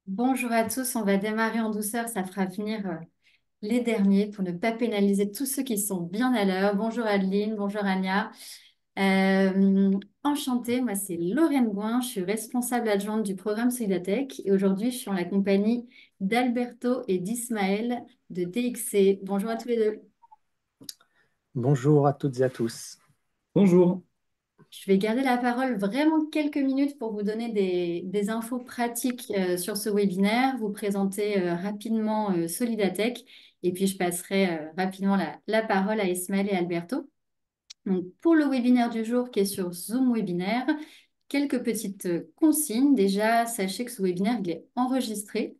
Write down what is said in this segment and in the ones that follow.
Bonjour à tous, on va démarrer en douceur, ça fera venir les derniers pour ne pas pénaliser tous ceux qui sont bien à l'heure. Bonjour Adeline, bonjour Anya. Enchantée, moi c'est Lorraine Gouin, je suis responsable adjointe du programme Solidatech et aujourd'hui je suis en la compagnie d'Alberto et d'Ismaël de DXC. Bonjour à tous les deux. Bonjour à toutes et à tous. Bonjour. Je vais garder la parole vraiment quelques minutes pour vous donner des infos pratiques sur ce webinaire, vous présenter rapidement Solidatech et puis je passerai rapidement la parole à Ismaël et Alberto. Donc, pour le webinaire du jour qui est sur Zoom Webinaire, quelques petites consignes. Déjà, sachez que ce webinaire il est enregistré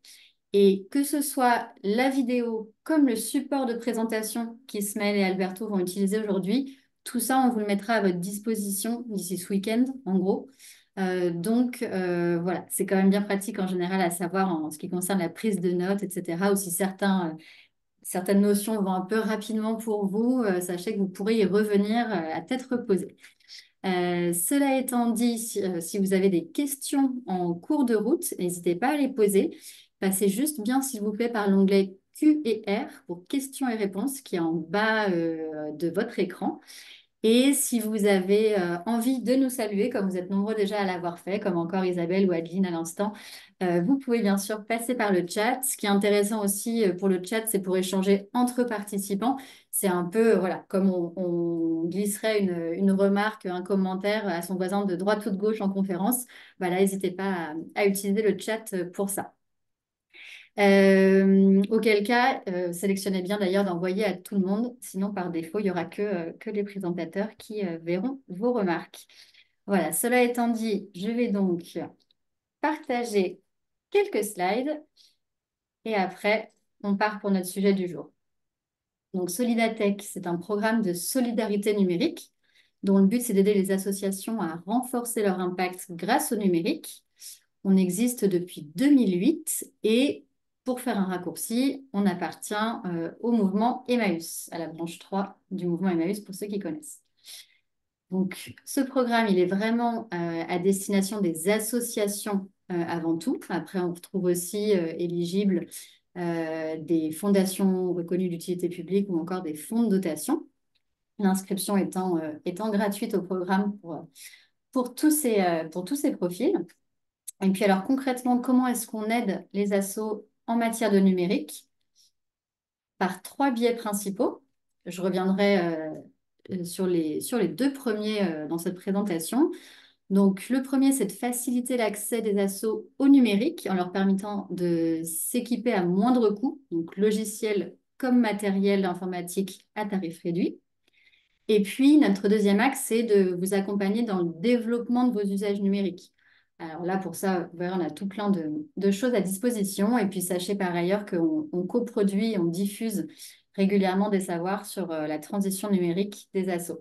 et que ce soit la vidéo comme le support de présentation qu'Ismaël et Alberto vont utiliser aujourd'hui, tout ça, on vous le mettra à votre disposition d'ici ce week-end, en gros. Voilà, c'est quand même bien pratique en général à savoir en ce qui concerne la prise de notes, etc. Ou si certaines notions vont un peu rapidement pour vous, sachez que vous pourrez y revenir à tête reposée. Cela étant dit, si vous avez des questions en cours de route, n'hésitez pas à les poser. Passez juste bien, s'il vous plaît, par l'onglet Q et R pour questions et réponses qui est en bas de votre écran. Et si vous avez envie de nous saluer, comme vous êtes nombreux déjà à l'avoir fait, comme encore Isabelle ou Adeline à l'instant, vous pouvez bien sûr passer par le chat. Ce qui est intéressant aussi pour le chat, c'est pour échanger entre participants. C'est un peu, voilà, comme on glisserait une remarque, un commentaire à son voisin de droite ou de gauche en conférence. Voilà, n'hésitez pas à utiliser le chat pour ça. Auquel cas, sélectionnez bien d'ailleurs d'envoyer à tout le monde, sinon par défaut, il n'y aura que les présentateurs qui verront vos remarques. Voilà, cela étant dit, je vais donc partager quelques slides et après, on part pour notre sujet du jour. Donc, Solidatech, c'est un programme de solidarité numérique dont le but, c'est d'aider les associations à renforcer leur impact grâce au numérique. On existe depuis 2008 et pour faire un raccourci, on appartient au mouvement Emmaüs, à la branche 3 du mouvement Emmaüs pour ceux qui connaissent. Donc, ce programme, il est vraiment à destination des associations avant tout. Après, on retrouve aussi éligibles des fondations reconnues d'utilité publique ou encore des fonds de dotation. L'inscription étant gratuite au programme pour tous ces profils. Et puis alors concrètement, comment est-ce qu'on aide les assos en matière de numérique? Par trois biais principaux. Je reviendrai sur les deux premiers dans cette présentation. Donc le premier, c'est de faciliter l'accès des assos au numérique en leur permettant de s'équiper à moindre coût, donc logiciel comme matériel informatique à tarif réduit. Et puis, notre deuxième axe, c'est de vous accompagner dans le développement de vos usages numériques. Alors là, pour ça, vous verrez, on a tout plein de choses à disposition. Et puis, sachez par ailleurs qu'on coproduit, on diffuse régulièrement des savoirs sur la transition numérique des assos.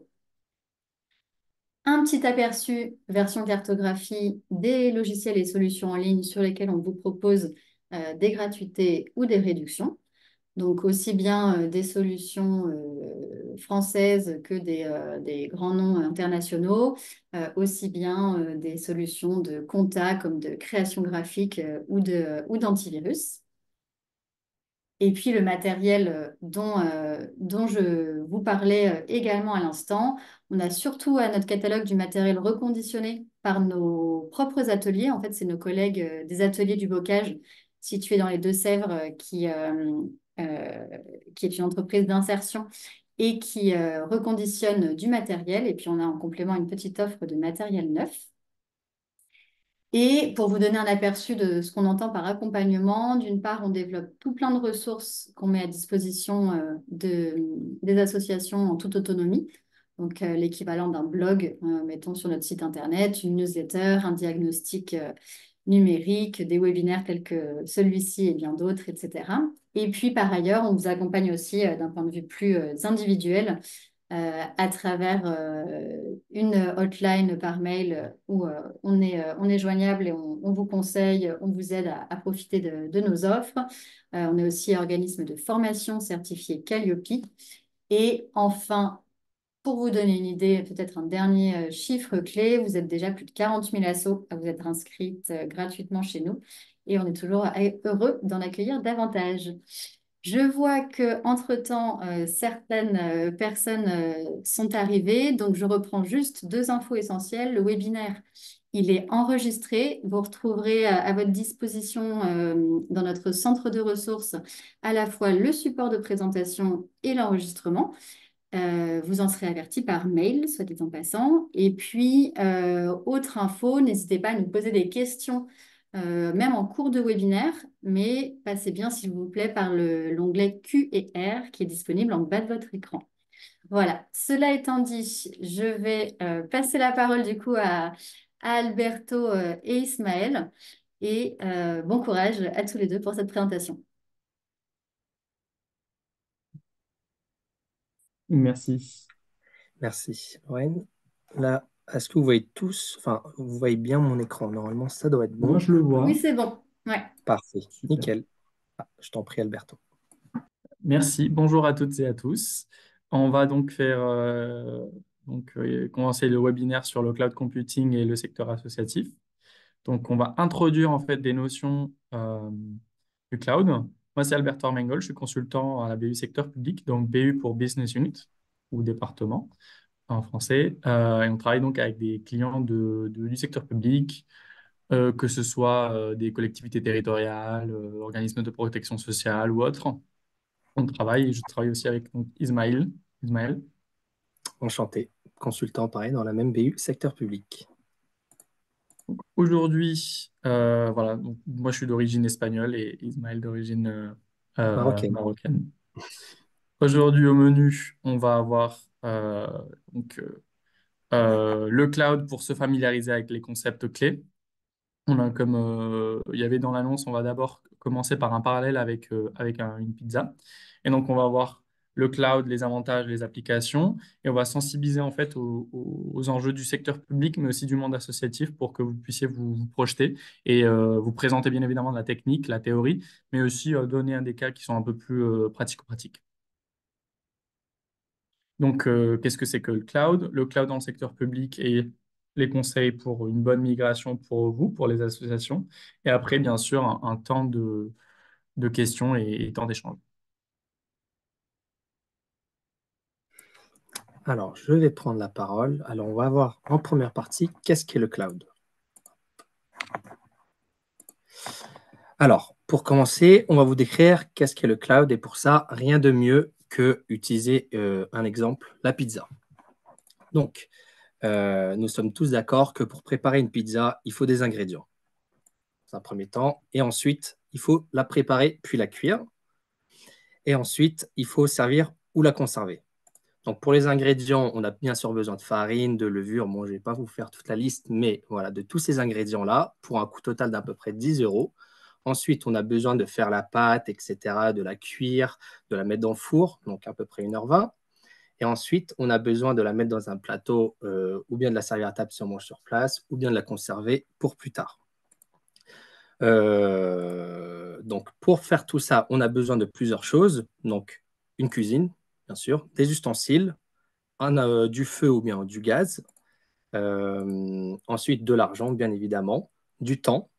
Un petit aperçu, version cartographie des logiciels et solutions en ligne sur lesquels on vous propose des gratuités ou des réductions. Donc aussi bien des solutions françaises que des grands noms internationaux, aussi bien des solutions de compta comme de création graphique ou d'antivirus. Et puis le matériel dont je vous parlais également à l'instant, on a surtout à notre catalogue du matériel reconditionné par nos propres ateliers. En fait, c'est nos collègues des ateliers du bocage situés dans les Deux-Sèvres euh, qui est une entreprise d'insertion et qui reconditionne du matériel. Et puis on a en complément une petite offre de matériel neuf. Et pour vous donner un aperçu de ce qu'on entend par accompagnement, d'une part, on développe tout plein de ressources qu'on met à disposition des associations en toute autonomie. Donc, l'équivalent d'un blog, mettons sur notre site internet, une newsletter, un diagnostic numérique, des webinaires tels que celui-ci et bien d'autres, etc. Et puis, par ailleurs, on vous accompagne aussi d'un point de vue plus individuel à travers une hotline par mail où on est joignable et on vous conseille, on vous aide à profiter de nos offres. On est aussi organisme de formation certifié Calliope. Et enfin, Pour vous donner une idée, peut-être un dernier chiffre clé, vous êtes déjà plus de 40 000 assos à vous être inscrites gratuitement chez nous et on est toujours heureux d'en accueillir davantage. Je vois que entre-temps, certaines personnes sont arrivées, donc je reprends juste deux infos essentielles. Le webinaire, il est enregistré. Vous retrouverez à votre disposition dans notre centre de ressources à la fois le support de présentation et l'enregistrement. Vous en serez averti par mail, soit dit en passant. Et puis, autre info, n'hésitez pas à nous poser des questions, même en cours de webinaire, mais passez bien, s'il vous plaît, par l'onglet Q et R qui est disponible en bas de votre écran. Voilà, cela étant dit, je vais passer la parole du coup à Alberto et Ismaël. Et bon courage à tous les deux pour cette présentation. Merci. Merci, Lorraine. Là, est-ce que vous voyez tous, enfin, vous voyez bien mon écran? Normalement, ça doit être Moi, bon. je le Oui, vois. c'est bon. Ouais. Parfait, Super. nickel. Ah, je t'en prie, Alberto. Merci. Bonjour à toutes et à tous. On va donc commencer le webinaire sur le cloud computing et le secteur associatif. Donc, on va introduire en fait des notions du cloud. Moi, c'est Alberto Armengol. Je suis consultant à la BU secteur public, donc BU pour Business Unit ou département en français. Et on travaille donc avec des clients du secteur public, que ce soit des collectivités territoriales, organismes de protection sociale ou autres. Je travaille aussi avec donc, Ismaël. Ismaël. Enchanté. Consultant, pareil, dans la même BU, secteur public. Aujourd'hui, voilà, donc, moi je suis d'origine espagnole et Ismaël d'origine Marocaine. marocaine. Aujourd'hui au menu, on va avoir donc, le cloud pour se familiariser avec les concepts clés. On a comme il y avait dans l'annonce, on va d'abord commencer par un parallèle avec une pizza. Et donc, on va voir le cloud, les avantages, les applications, et on va sensibiliser en fait aux enjeux du secteur public, mais aussi du monde associatif pour que vous puissiez vous projeter et vous présenter bien évidemment de la technique, la théorie, mais aussi donner des cas qui sont un peu plus pratico-pratiques. Donc, qu'est-ce que c'est que le cloud? Le cloud dans le secteur public et les conseils pour une bonne migration pour vous, pour les associations. Et après, bien sûr, un temps de questions et temps d'échange. Alors, je vais prendre la parole. Alors, on va voir en première partie, qu'est-ce qu'est le cloud? Alors, pour commencer, on va vous décrire qu'est-ce qu'est le cloud. Et pour ça, rien de mieux que utiliser un exemple, la pizza. Donc, nous sommes tous d'accord que pour préparer une pizza, il faut des ingrédients, dans un premier temps. Et ensuite, il faut la préparer puis la cuire. Et ensuite, il faut servir ou la conserver. Donc, pour les ingrédients, on a bien sûr besoin de farine, de levure. Bon, je ne vais pas vous faire toute la liste, mais voilà, de tous ces ingrédients-là, pour un coût total d'à peu près 10 euros. Ensuite, on a besoin de faire la pâte, etc., de la cuire, de la mettre dans le four, donc à peu près 1h20. Et ensuite, on a besoin de la mettre dans un plateau ou bien de la servir à table si on mange sur place, ou bien de la conserver pour plus tard. Donc, pour faire tout ça, on a besoin de plusieurs choses. Donc, une cuisine, bien sûr, des ustensiles, du feu ou bien du gaz. Ensuite, de l'argent, bien évidemment, du temps.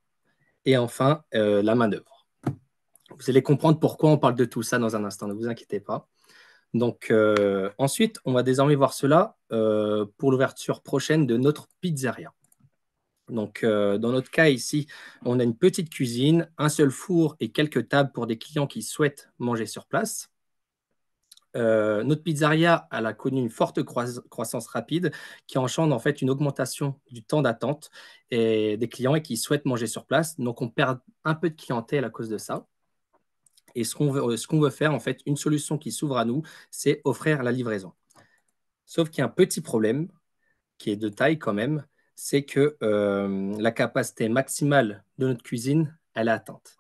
Et enfin, la main-d'œuvre. Vous allez comprendre pourquoi on parle de tout ça dans un instant, ne vous inquiétez pas. Donc, ensuite, on va désormais voir cela pour l'ouverture prochaine de notre pizzeria. Donc, dans notre cas ici, on a une petite cuisine, un seul four et quelques tables pour des clients qui souhaitent manger sur place. Notre pizzeria, elle a connu une forte croissance rapide qui engendre en fait une augmentation du temps d'attente et des clients et qui souhaitent manger sur place. Donc, on perd un peu de clientèle à cause de ça. Et ce qu'on veut faire, en fait, une solution qui s'ouvre à nous, c'est offrir la livraison. Sauf qu'il y a un petit problème qui est de taille quand même, c'est que la capacité maximale de notre cuisine, elle est atteinte.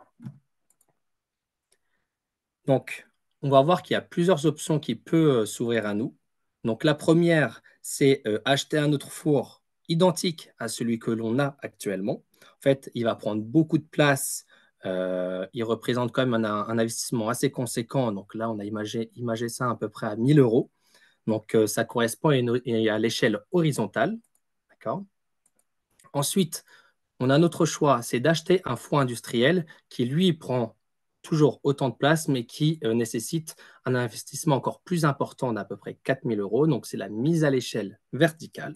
Donc, on va voir qu'il y a plusieurs options qui peuvent s'ouvrir à nous. Donc, la première, c'est acheter un autre four identique à celui que l'on a actuellement. En fait, il va prendre beaucoup de place. Il représente quand même un investissement assez conséquent. Donc là, on a imagé ça à peu près à 1 000 euros. Donc, ça correspond à l'échelle horizontale. D'accord. Ensuite, on a notre choix, c'est d'acheter un four industriel qui, lui, prend toujours autant de place, mais qui nécessite un investissement encore plus important d'à peu près 4 000 euros. Donc, c'est la mise à l'échelle verticale.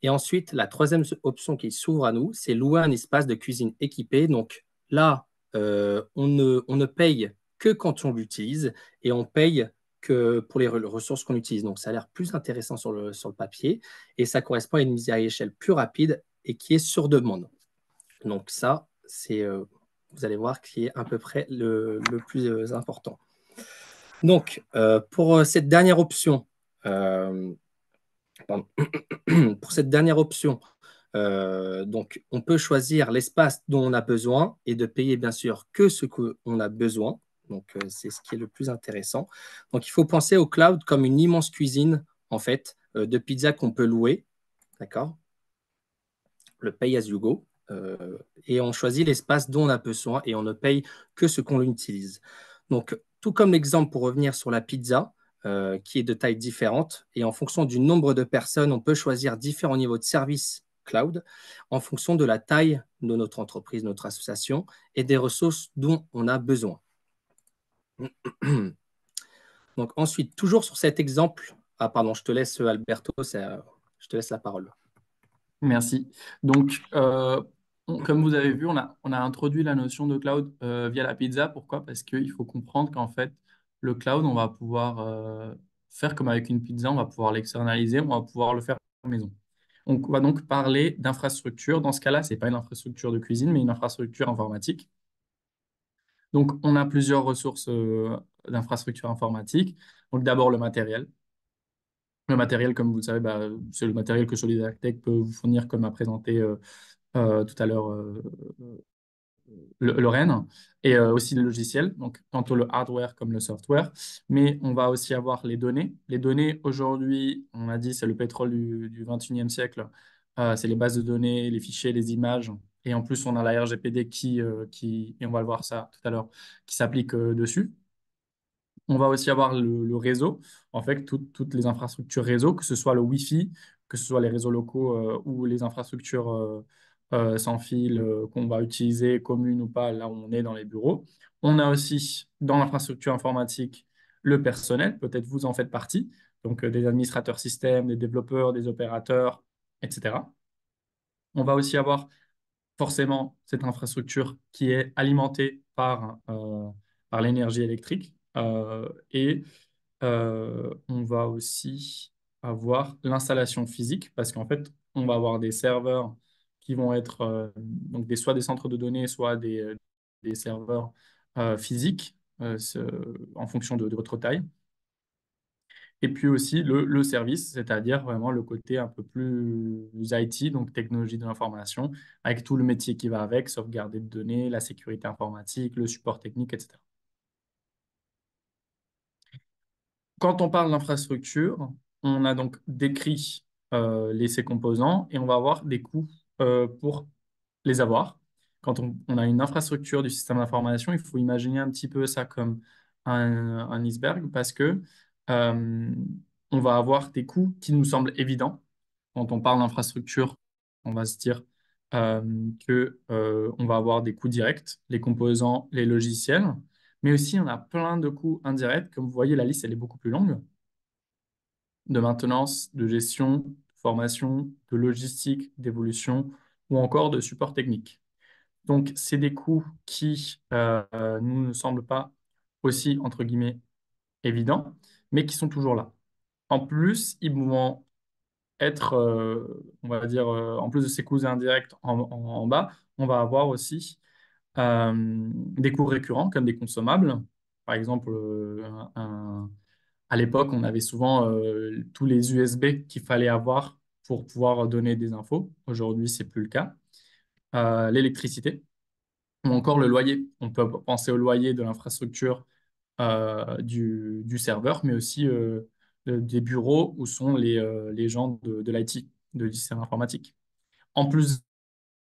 Et ensuite, la troisième option qui s'ouvre à nous, c'est louer un espace de cuisine équipé. Donc là, on ne paye que quand on l'utilise et on paye que pour les ressources qu'on utilise. Donc ça a l'air plus intéressant sur le papier et ça correspond à une mise à l'échelle plus rapide et qui est sur demande. Donc ça, vous allez voir, qui est à peu près le plus important. Donc, pour cette dernière option, pardon. Pour cette dernière option, donc, on peut choisir l'espace dont on a besoin et de payer bien sûr que ce qu'on a besoin. Donc, c'est ce qui est le plus intéressant. Donc, il faut penser au cloud comme une immense cuisine, en fait, de pizza qu'on peut louer. D'accord? Le pay as you go. Et on choisit l'espace dont on a besoin et on ne paye que ce qu'on utilise. Donc, tout comme l'exemple pour revenir sur la pizza, qui est de taille différente, et en fonction du nombre de personnes, on peut choisir différents niveaux de service cloud en fonction de la taille de notre entreprise, notre association et des ressources dont on a besoin. Donc ensuite, toujours sur cet exemple, ah pardon, je te laisse Alberto, je te laisse la parole. Merci. Donc, comme vous avez vu, on a introduit la notion de cloud via la pizza. Pourquoi? Parce qu'il faut comprendre qu'en fait, le cloud, on va pouvoir faire comme avec une pizza, on va pouvoir l'externaliser, on va pouvoir le faire à la maison. On va donc parler d'infrastructure. Dans ce cas-là, ce n'est pas une infrastructure de cuisine, mais une infrastructure informatique. Donc, on a plusieurs ressources d'infrastructure informatique. Donc, d'abord, le matériel. Le matériel, comme vous le savez, bah, c'est le matériel que Solidartech peut vous fournir, comme a présenté tout à l'heure Lorraine, et aussi le logiciel, donc tantôt le hardware comme le software, mais on va aussi avoir les données. Les données, aujourd'hui, on a dit, c'est le pétrole du 21e siècle. C'est les bases de données, les fichiers, les images, et en plus, on a la RGPD et on va le voir ça tout à l'heure, qui s'applique dessus. On va aussi avoir le réseau, en fait, toutes les infrastructures réseau, que ce soit le Wi-Fi, que ce soit les réseaux locaux ou les infrastructures sans fil qu'on va utiliser, communes ou pas, là où on est dans les bureaux. On a aussi dans l'infrastructure informatique le personnel, peut-être vous en faites partie, donc des administrateurs système, des développeurs, des opérateurs, etc. On va aussi avoir forcément cette infrastructure qui est alimentée par l'énergie électrique. Et on va aussi avoir l'installation physique parce qu'en fait, on va avoir des serveurs qui vont être donc soit des centres de données, soit des serveurs physiques en fonction de votre taille. Et puis aussi le service, c'est-à-dire vraiment le côté un peu plus IT, donc technologie de l'information, avec tout le métier qui va avec, sauvegarder de données, la sécurité informatique, le support technique, etc. Quand on parle d'infrastructure, on a donc décrit ces composants et on va avoir des coûts pour les avoir. Quand on a une infrastructure du système d'information, il faut imaginer un petit peu ça comme un iceberg parce que euh, on va avoir des coûts qui nous semblent évidents. Quand on parle d'infrastructure, on va se dire euh, que on va avoir des coûts directs, les composants, les logiciels, mais aussi on a plein de coûts indirects. Comme vous voyez, la liste elle est beaucoup plus longue de maintenance, de gestion, de formation, de logistique, d'évolution ou encore de support technique. Donc, c'est des coûts qui nous ne semblent pas aussi, entre guillemets, évidents, mais qui sont toujours là. En plus, ils vont être, on va dire, en plus de ces coûts indirects en bas, on va avoir aussi des coûts récurrents comme des consommables. Par exemple, à l'époque, on avait souvent tous les USB qu'il fallait avoir pour pouvoir donner des infos. Aujourd'hui, c'est plus le cas. L'électricité ou encore le loyer. On peut penser au loyer de l'infrastructure du serveur, mais aussi des bureaux où sont les gens de l'IT, de système informatique. En plus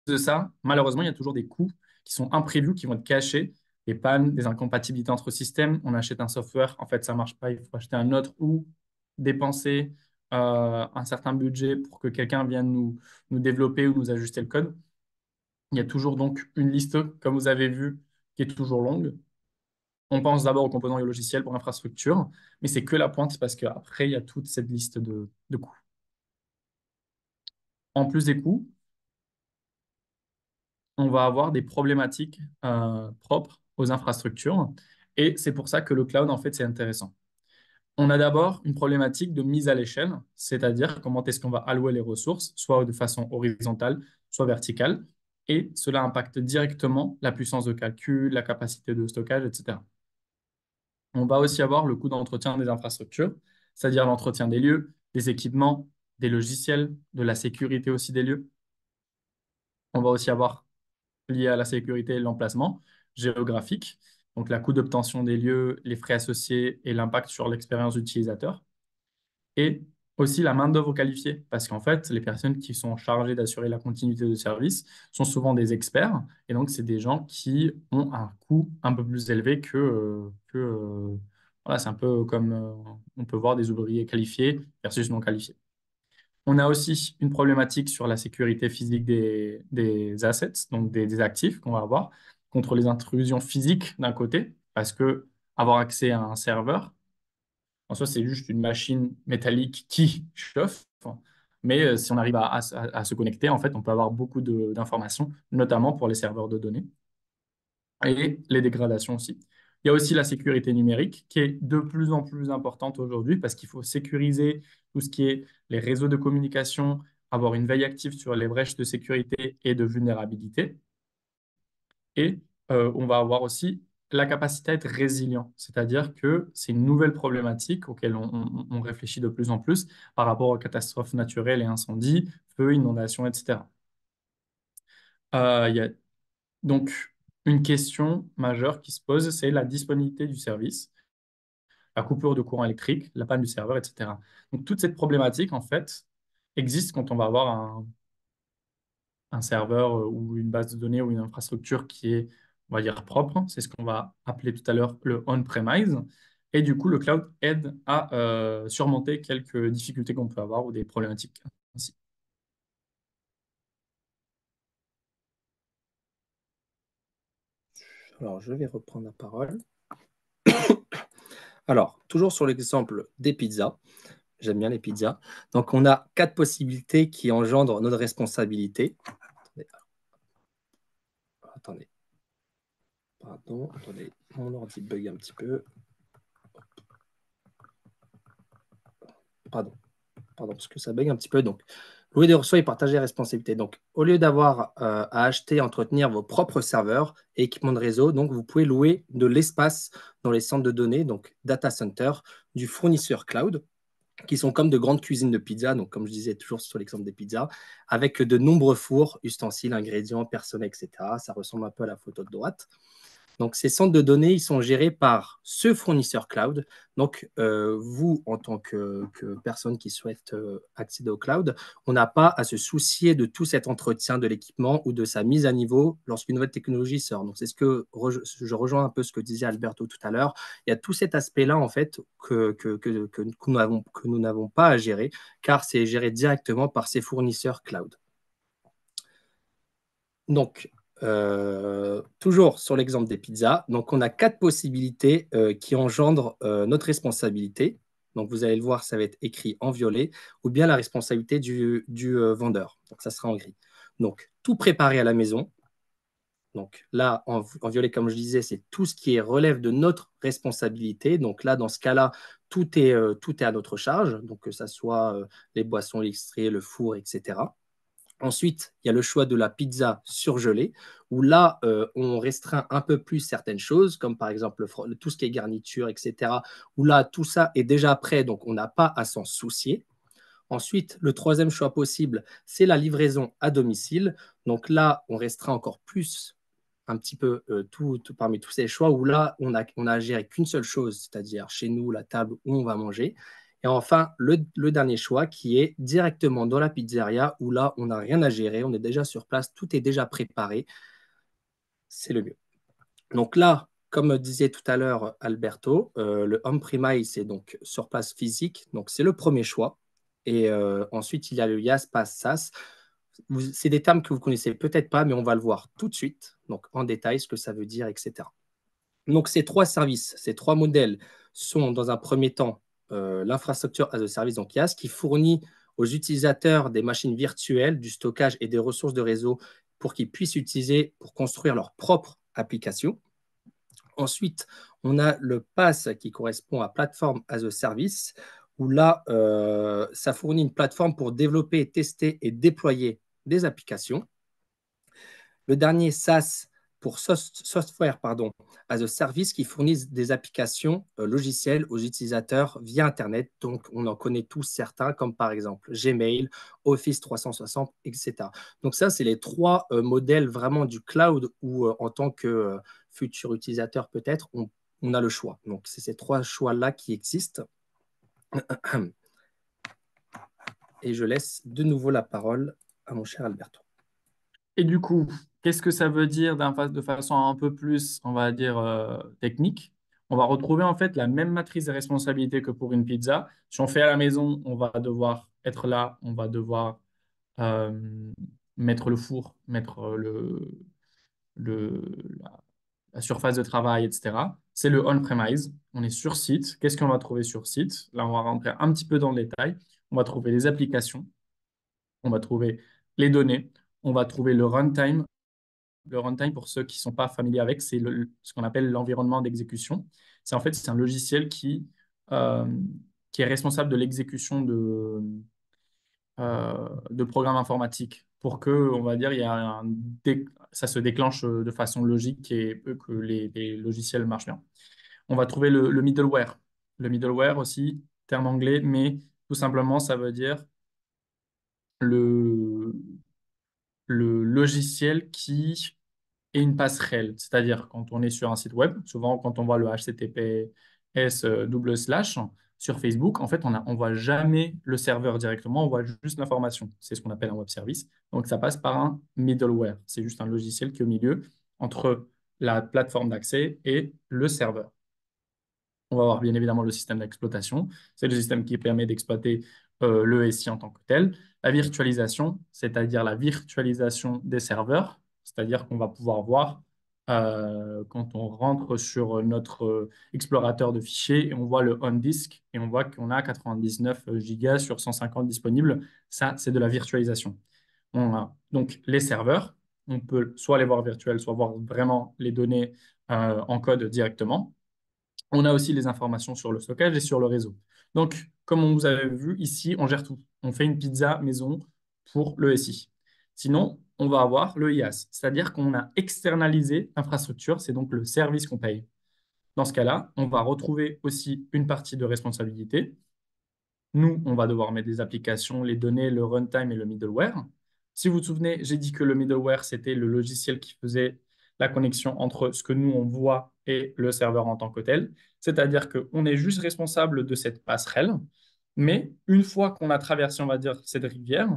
de ça, malheureusement, il y a toujours des coûts qui sont imprévus, qui vont être cachés, des pannes, des incompatibilités entre systèmes. On achète un software, en fait, ça ne marche pas, il faut acheter un autre ou dépenser un certain budget pour que quelqu'un vienne nous développer ou nous ajuster le code. Il y a toujours donc une liste, comme vous avez vu, qui est toujours longue. On pense d'abord aux composants et aux logiciels pour l'infrastructure, mais c'est que la pointe parce qu'après, il y a toute cette liste de coûts. En plus des coûts, on va avoir des problématiques propres aux infrastructures et c'est pour ça que le cloud, en fait, c'est intéressant. On a d'abord une problématique de mise à l'échelle, c'est-à-dire comment est-ce qu'on va allouer les ressources, soit de façon horizontale, soit verticale, et cela impacte directement la puissance de calcul, la capacité de stockage, etc. On va aussi avoir le coût d'entretien des infrastructures, c'est-à-dire l'entretien des lieux, des équipements, des logiciels, de la sécurité aussi des lieux. On va aussi avoir, lié à la sécurité, l'emplacement géographique, donc la coût d'obtention des lieux, les frais associés et l'impact sur l'expérience utilisateur. Et aussi la main-d'œuvre qualifiée, parce qu'en fait, les personnes qui sont chargées d'assurer la continuité de service sont souvent des experts, et donc c'est des gens qui ont un coût un peu plus élevé voilà, c'est un peu comme on peut voir des ouvriers qualifiés versus non qualifiés. On a aussi une problématique sur la sécurité physique des assets, donc des actifs qu'on va avoir, contre les intrusions physiques d'un côté, parce que avoir accès à un serveur, en soi, c'est juste une machine métallique qui chauffe. Mais si on arrive à se connecter, en fait, on peut avoir beaucoup d'informations, notamment pour les serveurs de données et les dégradations aussi. Il y a aussi la sécurité numérique qui est de plus en plus importante aujourd'hui parce qu'il faut sécuriser tout ce qui est les réseaux de communication, avoir une veille active sur les brèches de sécurité et de vulnérabilité. Et on va avoir aussi la capacité à être résilient, c'est-à-dire que c'est une nouvelle problématique auquel on réfléchit de plus en plus par rapport aux catastrophes naturelles et incendies, feux, inondations, etc. Il y a donc une question majeure qui se pose, c'est la disponibilité du service, la coupure de courant électrique, la panne du serveur, etc. Donc toute cette problématique, en fait, existe quand on va avoir un serveur ou une base de données ou une infrastructure qui est, on va dire, propre. C'est ce qu'on va appeler tout à l'heure le on-premise. Et du coup, le cloud aide à surmonter quelques difficultés qu'on peut avoir ou des problématiques ainsi. Alors, je vais reprendre la parole. Alors, toujours sur l'exemple des pizzas. J'aime bien les pizzas. Donc, on a 4 possibilités qui engendrent notre responsabilité. Attendez. Pardon, attendez. Mon ordi bug un petit peu. Pardon, parce que ça bug un petit peu. Donc, louer des ressources et partager les responsabilités. Donc, au lieu d'avoir à acheter, entretenir vos propres serveurs et équipements de réseau, donc vous pouvez louer de l'espace dans les centres de données, donc data center, du fournisseur cloud, qui sont comme de grandes cuisines de pizza, donc comme je disais toujours sur l'exemple des pizzas, avec de nombreux fours, ustensiles, ingrédients, personnels, etc. Ça ressemble un peu à la photo de droite. Donc, ces centres de données, ils sont gérés par ce fournisseur cloud. Donc, vous, en tant que personne qui souhaite accéder au cloud, on n'a pas à se soucier de tout cet entretien de l'équipement ou de sa mise à niveau lorsqu'une nouvelle technologie sort. Donc, c'est ce que je rejoins un peu ce que disait Alberto tout à l'heure. Il y a tout cet aspect-là, en fait, que nous n'avons pas à gérer, car c'est géré directement par ces fournisseurs cloud. Donc, toujours sur l'exemple des pizzas, donc on a 4 possibilités qui engendrent notre responsabilité. Donc, vous allez le voir, ça va être écrit en violet, ou bien la responsabilité du vendeur. Donc, ça sera en gris. Donc, tout préparer à la maison. Donc là, en violet, comme je disais, c'est tout ce qui relève de notre responsabilité. Donc là, dans ce cas-là, tout est à notre charge. Donc, que ce soit les boissons extraits, le four, etc. Ensuite, il y a le choix de la pizza surgelée, où là, on restreint un peu plus certaines choses, comme par exemple tout ce qui est garniture, etc., où là, tout ça est déjà prêt, donc on n'a pas à s'en soucier. Ensuite, le troisième choix possible, c'est la livraison à domicile. Donc là, on restreint encore plus un petit peu parmi tous ces choix, où là, on a à gérer qu'une seule chose, c'est-à-dire chez nous, la table où on va manger. Et enfin, le dernier choix qui est directement dans la pizzeria où là, on n'a rien à gérer, on est déjà sur place, tout est déjà préparé. C'est le mieux. Donc là, comme disait tout à l'heure Alberto, le on-premise, c'est donc sur place physique, donc c'est le premier choix. Et ensuite, il y a le IaaS, PaaS, SaaS. C'est des termes que vous connaissez peut-être pas, mais on va le voir tout de suite, donc en détail, ce que ça veut dire, etc. Donc, ces trois services, ces trois modèles sont dans un premier temps l'infrastructure as a service, donc IaaS, qui fournit aux utilisateurs des machines virtuelles, du stockage et des ressources de réseau pour qu'ils puissent utiliser pour construire leur propre application. Ensuite, on a le PaaS qui correspond à Platform as a Service, où là, ça fournit une plateforme pour développer, tester et déployer des applications. Le dernier, SaaS, pour Software as a Service, qui fournit des applications logicielles aux utilisateurs via Internet. Donc, on en connaît tous certains, comme par exemple Gmail, Office 360, etc. Donc, ça, c'est les trois modèles vraiment du cloud où, en tant que futur utilisateur, peut-être, on a le choix. Donc, c'est ces trois choix-là qui existent. Et je laisse de nouveau la parole à mon cher Alberto. Et du coup, qu'est-ce que ça veut dire de façon un peu plus, on va dire, technique? On va retrouver en fait la même matrice de responsabilité que pour une pizza. Si on fait à la maison, on va devoir être là, on va devoir euh, mettre le four, mettre le, la, la surface de travail, etc. C'est le on-premise. On est sur site. Qu'est-ce qu'on va trouver sur site? Là, on va rentrer un petit peu dans le détail. On va trouver les applications, on va trouver les données, on va trouver le runtime. Le runtime, pour ceux qui ne sont pas familiers avec, c'est ce qu'on appelle l'environnement d'exécution. C'est en fait c'est un logiciel euh, qui est responsable de l'exécution de programmes informatiques pour que, on va dire, ça se déclenche de façon logique et que les logiciels marchent bien. On va trouver le middleware. Le middleware aussi, terme anglais, mais tout simplement, ça veut dire le, le logiciel qui est une passerelle. C'est-à-dire, quand on est sur un site web, souvent quand on voit le HTTPS double slash sur Facebook, en fait, on voit jamais le serveur directement, on voit juste l'information. C'est ce qu'on appelle un web service. Donc, ça passe par un middleware. C'est juste un logiciel qui est au milieu entre la plateforme d'accès et le serveur. On va avoir bien évidemment le système d'exploitation. C'est le système qui permet d'exploiter le SI en tant que tel. La virtualisation, c'est-à-dire la virtualisation des serveurs, c'est-à-dire qu'on va pouvoir voir quand on rentre sur notre explorateur de fichiers et on voit le on-disk et on voit qu'on a 99 gigas sur 150 disponibles. Ça, c'est de la virtualisation. On a donc les serveurs. On peut soit les voir virtuels, soit voir vraiment les données en code directement. On a aussi les informations sur le stockage et sur le réseau. Donc, comme on vous avait vu, ici, on gère tout. On fait une pizza maison pour le SI. Sinon, on va avoir le IaaS, c'est-à-dire qu'on a externalisé l'infrastructure, c'est donc le service qu'on paye. Dans ce cas-là, on va retrouver aussi une partie de responsabilité. Nous, on va devoir mettre des applications, les données, le runtime et le middleware. Si vous vous souvenez, j'ai dit que le middleware, c'était le logiciel qui faisait la connexion entre ce que nous, on voit et le serveur en tant que tel. C'est-à-dire qu'on est juste responsable de cette passerelle. Mais une fois qu'on a traversé, on va dire, cette rivière,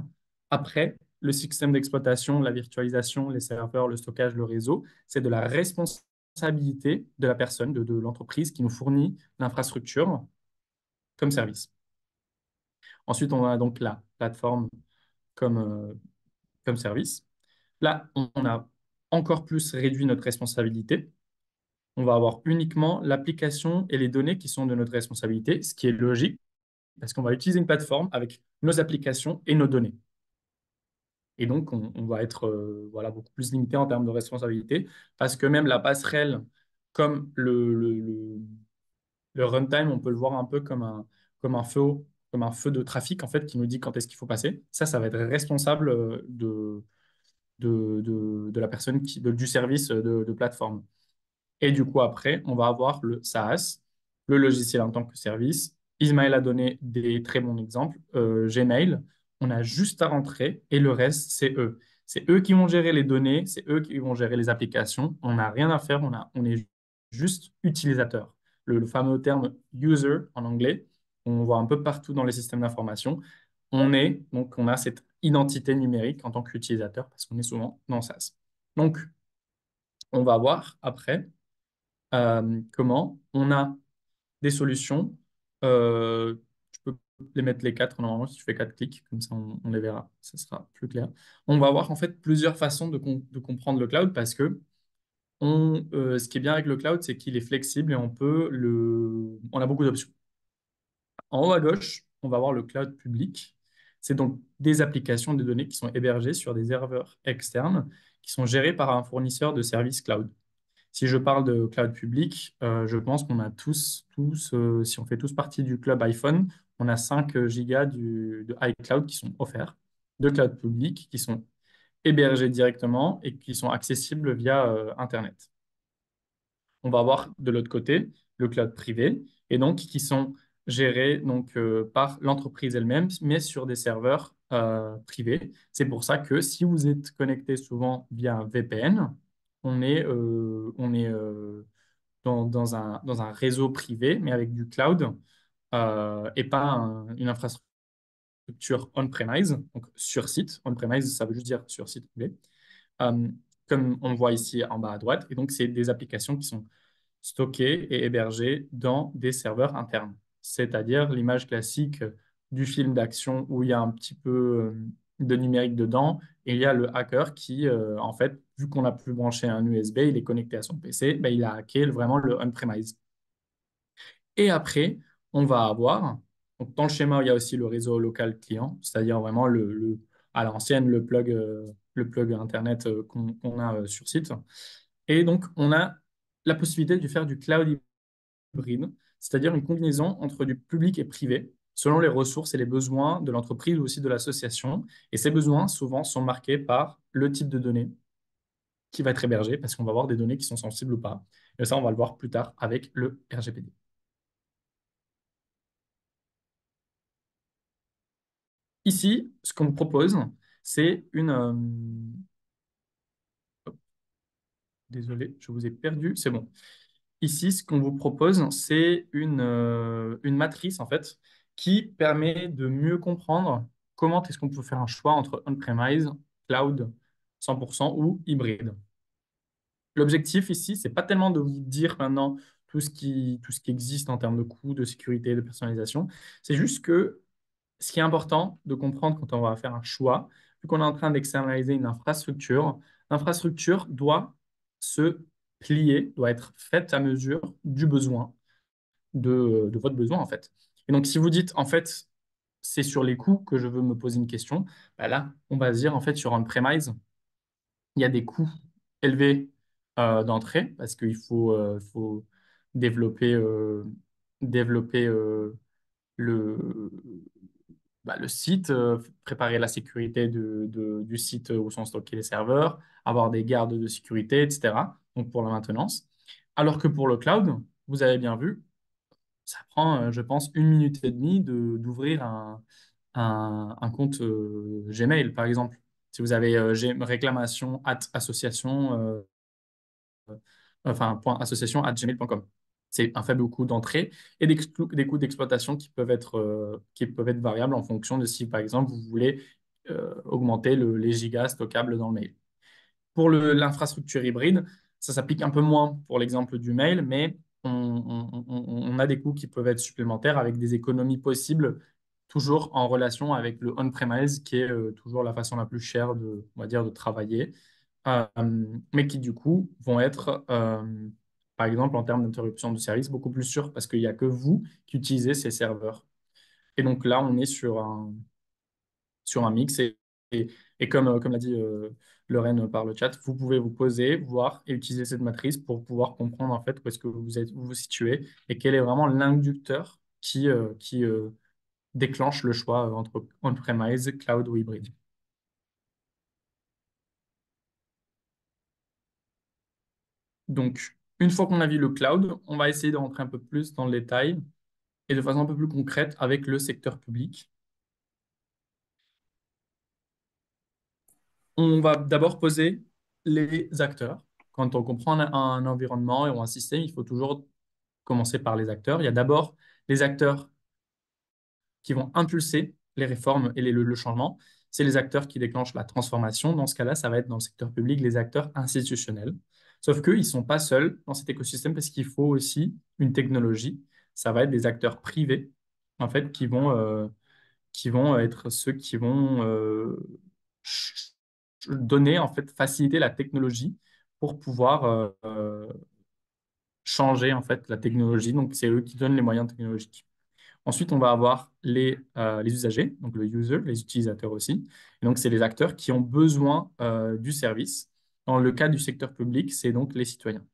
après, le système d'exploitation, la virtualisation, les serveurs, le stockage, le réseau, c'est de la responsabilité de la personne, de l'entreprise qui nous fournit l'infrastructure comme service. Ensuite, on a donc la plateforme comme, comme service. Là, on a encore plus réduit notre responsabilité. On va avoir uniquement l'application et les données qui sont de notre responsabilité, ce qui est logique parce qu'on va utiliser une plateforme avec nos applications et nos données. Et donc, on va être voilà, beaucoup plus limité en termes de responsabilité parce que même la passerelle, comme le runtime, on peut le voir un peu comme un feu, comme un feu de trafic en fait, qui nous dit quand est-ce qu'il faut passer. Ça va être responsable de la personne du service de plateforme. Et du coup, après, on va avoir le SaaS, le logiciel en tant que service. Ismaël a donné des très bons exemples. Gmail, on a juste à rentrer et le reste, c'est eux. C'est eux qui vont gérer les données, c'est eux qui vont gérer les applications. On n'a rien à faire, on est juste utilisateur. Le fameux terme user en anglais, on voit un peu partout dans les systèmes d'information. Donc on a cette identité numérique en tant qu'utilisateur parce qu'on est souvent dans SaaS. Donc, on va voir après Comment? On a des solutions. Tu peux les mettre les quatre normalement si tu fais quatre clics, comme ça on les verra, ça sera plus clair. On va avoir en fait plusieurs façons de comprendre le cloud parce que ce qui est bien avec le cloud, c'est qu'il est flexible et on a beaucoup d'options. En haut à gauche, on va voir le cloud public. C'est donc des applications, des données qui sont hébergées sur des serveurs externes qui sont gérés par un fournisseur de services cloud. Si je parle de cloud public, je pense qu'on a si on fait tous partie du club iPhone, on a 5 gigas de iCloud qui sont offerts, de cloud public, qui sont hébergés directement et qui sont accessibles via Internet. On va avoir de l'autre côté le cloud privé, et donc qui sont gérés donc, par l'entreprise elle-même, mais sur des serveurs privés. C'est pour ça que si vous êtes connecté souvent via un VPN, on est dans un réseau privé, mais avec du cloud et pas une infrastructure on-premise, donc sur site. On-premise, ça veut juste dire sur site anglais. Euh, Comme on le voit ici en bas à droite. Et donc, c'est des applications qui sont stockées et hébergées dans des serveurs internes. C'est-à-dire l'image classique du film d'action où il y a un petit peu de numérique dedans et il y a le hacker qui, en fait, vu qu'on n'a plus branché un USB, il est connecté à son PC, ben, il a hacké vraiment le on-premise. Et après, on va avoir, donc dans le schéma, il y a aussi le réseau local client, c'est-à-dire vraiment à l'ancienne, le plug Internet qu'on a sur site. Et donc, on a la possibilité de faire du cloud hybride, c'est-à-dire une combinaison entre du public et privé, selon les ressources et les besoins de l'entreprise ou aussi de l'association. Et ces besoins, souvent, sont marqués par le type de données qui va être hébergé, parce qu'on va avoir des données qui sont sensibles ou pas. Et ça, on va le voir plus tard avec le RGPD. Ici, ce qu'on vous propose, c'est désolé, je vous ai perdu, c'est bon. Ici, ce qu'on vous propose, c'est une matrice, en fait, qui permet de mieux comprendre comment est-ce qu'on peut faire un choix entre on-premise, cloud 100% ou hybride. L'objectif ici, c'est pas tellement de vous dire maintenant tout ce qui existe en termes de coûts, de sécurité, de personnalisation. C'est juste que ce qui est important de comprendre quand on va faire un choix, vu qu'on est en train d'externaliser une infrastructure, l'infrastructure doit se plier, doit être faite à mesure du besoin, de votre besoin en fait. Et donc si vous dites en fait c'est sur les coûts que je veux me poser une question, bah là on va se dire en fait sur on-premise, il y a des coûts élevés d'entrée parce faut développer, développer le, le site, préparer la sécurité du site où sont stockés les serveurs, avoir des gardes de sécurité, etc. Donc pour la maintenance. Alors que pour le cloud, vous avez bien vu, ça prend, je pense, 1 minute et demie d'ouvrir un compte Gmail, par exemple. Si vous avez réclamation association, enfin, point association @gmail.com. C'est un faible coût d'entrée et des coûts d'exploitation qui peuvent être variables en fonction de si, par exemple, vous voulez augmenter les gigas stockables dans le mail. Pour l'infrastructure hybride, ça s'applique un peu moins pour l'exemple du mail, mais on a des coûts qui peuvent être supplémentaires avec des économies possibles, toujours en relation avec le on-premise, qui est toujours la façon la plus chère on va dire, de travailler, euh, mais qui du coup vont être, par exemple, en termes d'interruption de service, beaucoup plus sûrs parce qu'il n'y a que vous qui utilisez ces serveurs. Et donc là, on est sur un mix. Et comme l'a dit Lorraine par le chat, vous pouvez vous poser, voir et utiliser cette matrice pour pouvoir comprendre en fait où est-ce que où vous situez et quel est vraiment l'inducteur qui déclenche le choix entre on-premise, cloud ou hybride. Donc, une fois qu'on a vu le cloud, on va essayer de rentrer un peu plus dans le détail et de façon un peu plus concrète avec le secteur public. On va d'abord poser les acteurs. Quand on comprend un environnement ou un système, il faut toujours commencer par les acteurs. Il y a d'abord les acteurs qui vont impulser les réformes et le changement. C'est les acteurs qui déclenchent la transformation. Dans ce cas-là, ça va être dans le secteur public les acteurs institutionnels. Sauf qu'ils ne sont pas seuls dans cet écosystème parce qu'il faut aussi une technologie. Ça va être des acteurs privés, en fait, qui vont être ceux qui vont donner, en fait, faciliter la technologie pour pouvoir changer, en fait, la technologie. Donc, c'est eux qui donnent les moyens technologiques. Ensuite, on va avoir les usagers, donc le user, les utilisateurs aussi. Et donc, c'est les acteurs qui ont besoin du service. Dans le cas du secteur public, c'est donc les citoyens.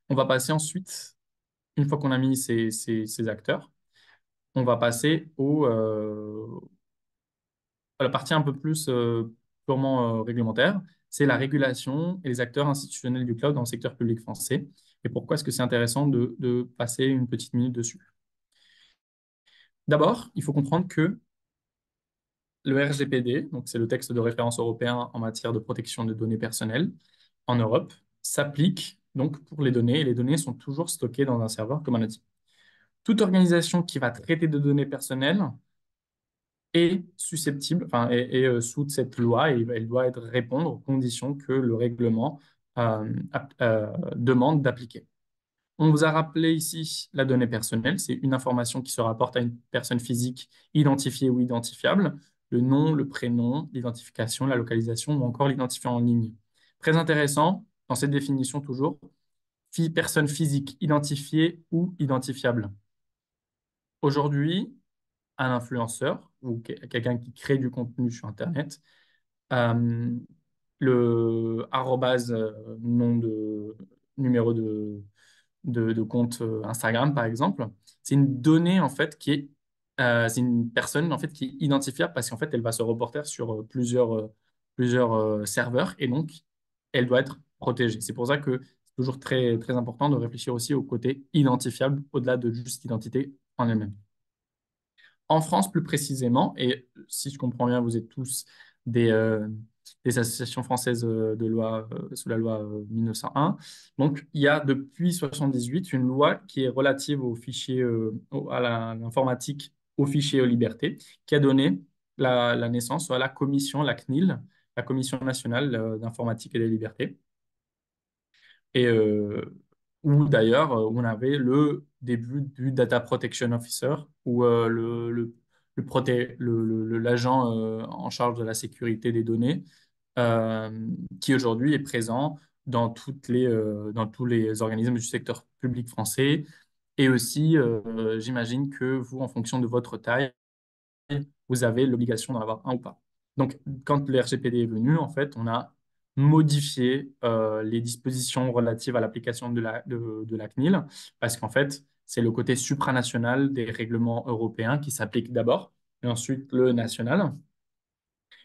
On va passer ensuite, une fois qu'on a mis ces acteurs, on va passer à la partie un peu plus purement réglementaire. C'est la régulation et les acteurs institutionnels du cloud dans le secteur public français. Et pourquoi est-ce que c'est intéressant de passer une petite minute dessus? D'abord, il faut comprendre que le RGPD, donc c'est le texte de référence européen en matière de protection de données personnelles en Europe, s'applique donc pour les données et les données sont toujours stockées dans un serveur, comme on a dit. Toute organisation qui va traiter de données personnelles est susceptible, enfin, sous cette loi et elle doit être répondre aux conditions que le règlement demande d'appliquer. On vous a rappelé ici la donnée personnelle. C'est une information qui se rapporte à une personne physique identifiée ou identifiable. Le nom, le prénom, l'identification, la localisation ou encore l'identifiant en ligne. Très intéressant, dans cette définition toujours, personne physique identifiée ou identifiable. Aujourd'hui, un influenceur ou quelqu'un qui crée du contenu sur Internet, euh, le arrobase nom de numéro de compte Instagram, par exemple, c'est une donnée en fait c'est une personne en fait qui est identifiable parce qu'en fait elle va se reporter sur plusieurs serveurs et donc elle doit être protégée. C'est pour ça que c'est toujours très très important de réfléchir aussi au côté identifiable au-delà de juste l'identité en elle-même. En France, plus précisément, et si je comprends bien, vous êtes tous des, euh, des associations françaises de loi sous la loi 1901. Donc, il y a depuis 78 une loi qui est relative aux fichiers, à l'informatique, aux fichiers et aux libertés, qui a donné la naissance à la commission, la CNIL, la Commission nationale d'informatique et des libertés et où d'ailleurs on avait le début du Data Protection Officer, où l'agent en charge de la sécurité des données, qui aujourd'hui est présent dans tous les organismes du secteur public français. Et aussi, j'imagine que vous, en fonction de votre taille, vous avez l'obligation d'en avoir un ou pas. Donc, quand le RGPD est venu, en fait, on a modifié les dispositions relatives à l'application de la CNIL, parce qu'en fait, c'est le côté supranational des règlements européens qui s'applique d'abord, et ensuite le national.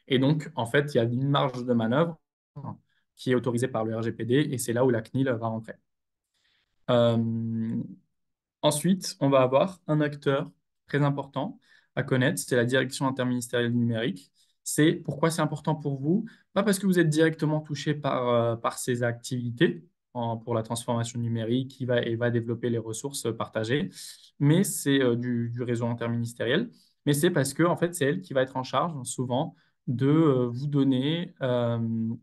Et donc, en fait, il y a une marge de manœuvre qui est autorisée par le RGPD, et c'est là où la CNIL va rentrer. Euh, Ensuite, on va avoir un acteur très important à connaître, c'est la direction interministérielle du numérique. C'est pourquoi c'est important pour vous? Pas parce que vous êtes directement touché par ces activités pour la transformation numérique et va développer les ressources partagées, mais c'est du réseau interministériel. Mais c'est parce que en fait, c'est elle qui va être en charge souvent de vous donner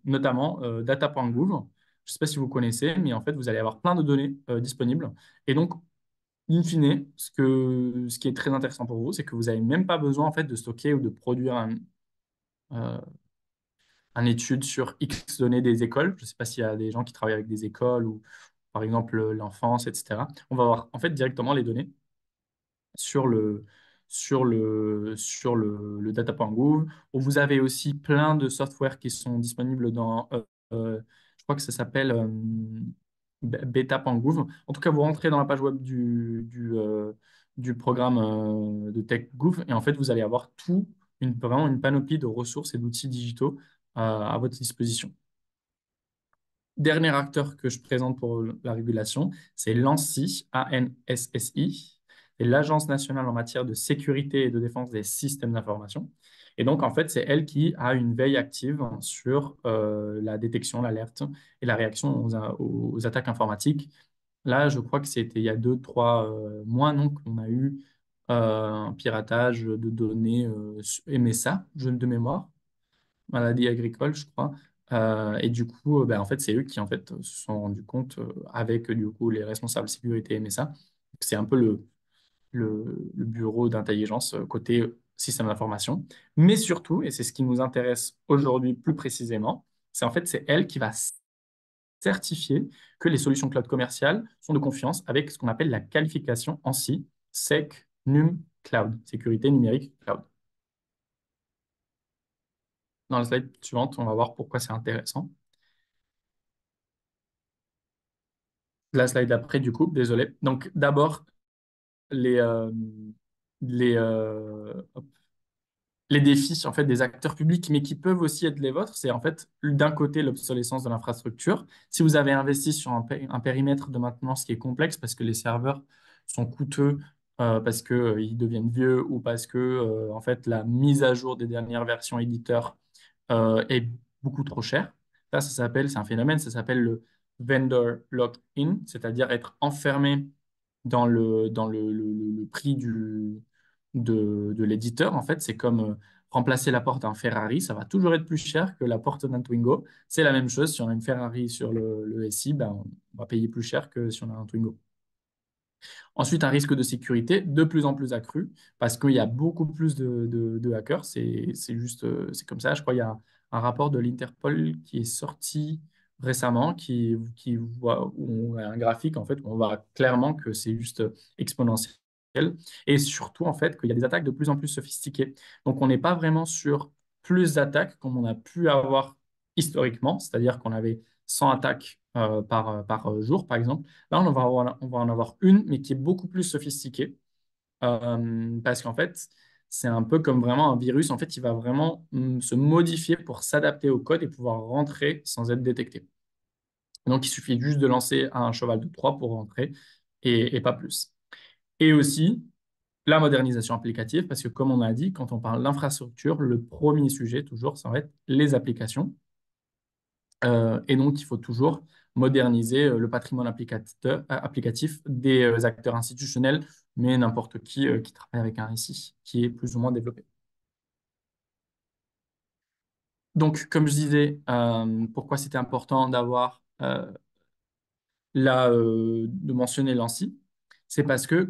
notamment data.gouv. Je ne sais pas si vous connaissez, mais en fait, vous allez avoir plein de données disponibles. Et donc, in fine, ce qui est très intéressant pour vous, c'est que vous n'avez même pas besoin en fait, de stocker ou de produire euh, un étude sur X données des écoles. Je ne sais pas s'il y a des gens qui travaillent avec des écoles ou par exemple l'enfance, etc. On va avoir en fait directement les données sur le data.gouv, où vous avez aussi plein de softwares qui sont disponibles je crois que ça s'appelle beta.gouv. En tout cas, vous rentrez dans la page web du programme de TechGouv et en fait, vous allez avoir vraiment une panoplie de ressources et d'outils digitaux à votre disposition. Dernier acteur que je présente pour la régulation, c'est l'ANSSI, ANSSI, c'est l'Agence nationale en matière de sécurité et de défense des systèmes d'information. Et donc, en fait, c'est elle qui a une veille active sur la détection, l'alerte et la réaction aux attaques informatiques. Là, je crois que c'était il y a 2, 3 mois, non, qu'on a eu un piratage de données MSA, jeune de mémoire, maladie agricole, je crois, Et du coup, ben, en fait, c'est eux qui en fait, se sont rendus compte avec du coup, les responsables sécurité MSA. C'est un peu le bureau d'intelligence côté système d'information. Mais surtout, et c'est ce qui nous intéresse aujourd'hui plus précisément, c'est en fait, c'est elle qui va certifier que les solutions cloud commerciales sont de confiance avec ce qu'on appelle la qualification ANSI, SEC, NUM Cloud, sécurité numérique cloud. Dans la slide suivante, on va voir pourquoi c'est intéressant. La slide d'après, du coup, désolé. Donc, d'abord, les, euh, hop, les défis en fait, des acteurs publics, mais qui peuvent aussi être les vôtres. C'est en fait, d'un côté, l'obsolescence de l'infrastructure. Si vous avez investi sur un périmètre de maintenance qui est complexe parce que les serveurs sont coûteux, parce qu'ils deviennent vieux ou parce que en fait, la mise à jour des dernières versions éditeurs est beaucoup trop chère. Ça s'appelle, c'est un phénomène, ça s'appelle le vendor lock-in, c'est-à-dire être enfermé dans le prix de l'éditeur. En fait, c'est comme remplacer la porte d'un Ferrari, ça va toujours être plus cher que la porte d'un Twingo. C'est la même chose, si on a une Ferrari sur le SI, ben, on va payer plus cher que si on a un Twingo. Ensuite, un risque de sécurité de plus en plus accru parce qu'il y a beaucoup plus de hackers. C'est juste, c'est comme ça. Je crois qu'il y a un rapport de l'Interpol qui est sorti récemment qui voit, où on a un graphique en fait, où on voit clairement que c'est juste exponentiel. Et surtout, en fait, qu'il y a des attaques de plus en plus sophistiquées. Donc, on n'est pas vraiment sur plus d'attaques comme on a pu avoir historiquement, c'est-à-dire qu'on avait 100 attaques par jour, par exemple. Là, on va en avoir une, mais qui est beaucoup plus sophistiquée, parce qu'en fait, c'est un peu comme vraiment un virus. En fait, il va vraiment se modifier pour s'adapter au code et pouvoir rentrer sans être détecté. Donc, il suffit juste de lancer un cheval de Troie pour rentrer et pas plus. Et aussi, la modernisation applicative, parce que comme on a dit, quand on parle d'infrastructure, le premier sujet, toujours, ça va être les applications. Et donc, il faut toujours moderniser le patrimoine applicatif des acteurs institutionnels, mais n'importe qui travaille avec un récit qui est plus ou moins développé. Donc, comme je disais, pourquoi c'était important d'avoir de mentionner l'ANSI, c'est parce que,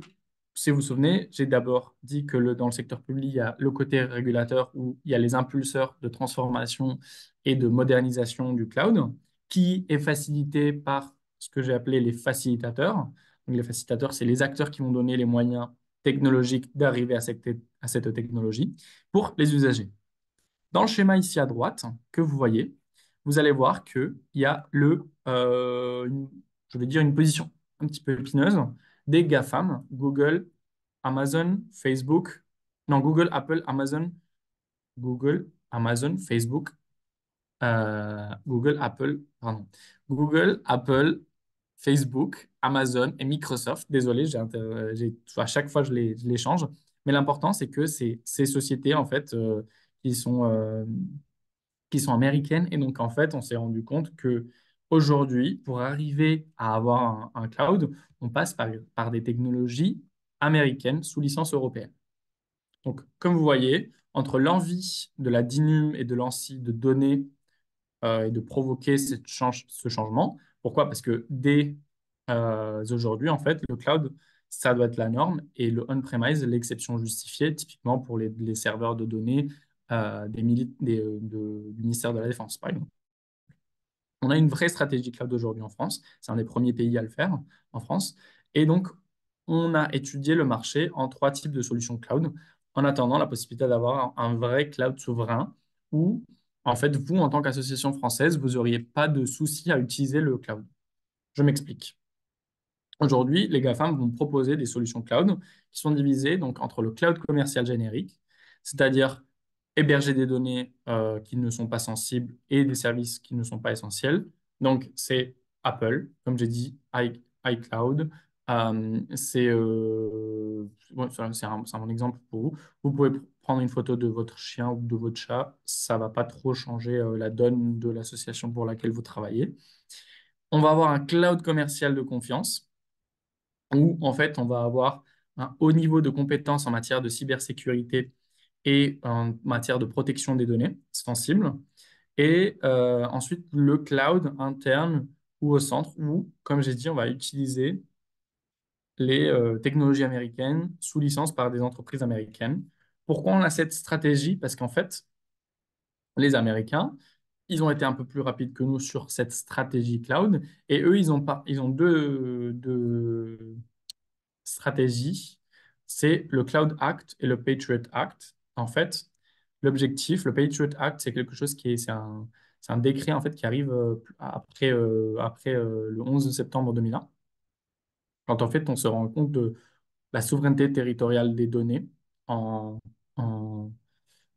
si vous vous souvenez, j'ai d'abord dit que dans le secteur public, il y a le côté régulateur où il y a les impulseurs de transformation et de modernisation du cloud, qui est facilité par ce que j'ai appelé les facilitateurs. Donc, les facilitateurs, c'est les acteurs qui vont donner les moyens technologiques d'arriver à cette technologie pour les usagers. Dans le schéma ici à droite que vous voyez, vous allez voir qu'il y a je vais dire une position un petit peu épineuse des GAFAM, Google, Amazon, Facebook, non, Google, Amazon, Facebook, Google, Apple, pardon, Google, Apple, Facebook, Amazon et Microsoft. Désolé, à chaque fois je les change. Mais l'important, c'est que ces sociétés, en fait, qui sont, euh, qui sont américaines. Et donc, en fait, on s'est rendu compte que aujourd'hui, pour arriver à avoir un cloud, on passe par des technologies américaines sous licence européenne. Donc, comme vous voyez, entre l'envie de la DINUM et de l'ANSI de donner et de provoquer ce changement. Pourquoi? Parce que dès aujourd'hui, en fait, le cloud, ça doit être la norme et le on-premise, l'exception justifiée, typiquement pour les serveurs de données du ministère de la Défense, par exemple. On a une vraie stratégie cloud aujourd'hui en France. C'est un des premiers pays à le faire en France. Et donc, on a étudié le marché en trois types de solutions cloud en attendant la possibilité d'avoir un vrai cloud souverain où, en fait, vous, en tant qu'association française, vous n'auriez pas de souci à utiliser le cloud. Je m'explique. Aujourd'hui, les GAFAM vont proposer des solutions cloud qui sont divisées donc, entre le cloud commercial générique, c'est-à-dire héberger des données qui ne sont pas sensibles et des services qui ne sont pas essentiels. Donc, c'est Apple, comme j'ai dit, iCloud. C'est un exemple pour vous. Vous pouvez prendre une photo de votre chien ou de votre chat. Ça ne va pas trop changer la donne de l'association pour laquelle vous travaillez. On va avoir un cloud commercial de confiance où en fait on va avoir un haut niveau de compétences en matière de cybersécurité et en matière de protection des données sensibles. Et ensuite, le cloud interne ou au centre, où, comme j'ai dit, on va utiliser les technologies américaines sous licence par des entreprises américaines. Pourquoi on a cette stratégie? Parce qu'en fait, les Américains, ils ont été un peu plus rapides que nous sur cette stratégie cloud. Et eux, ils ont deux stratégies. C'est le Cloud Act et le Patriot Act. En fait, l'objectif, le Patriot Act, c'est quelque chose c'est un décret en fait qui arrive après le 11 septembre 2001, quand en fait on se rend compte de la souveraineté territoriale des données en, en,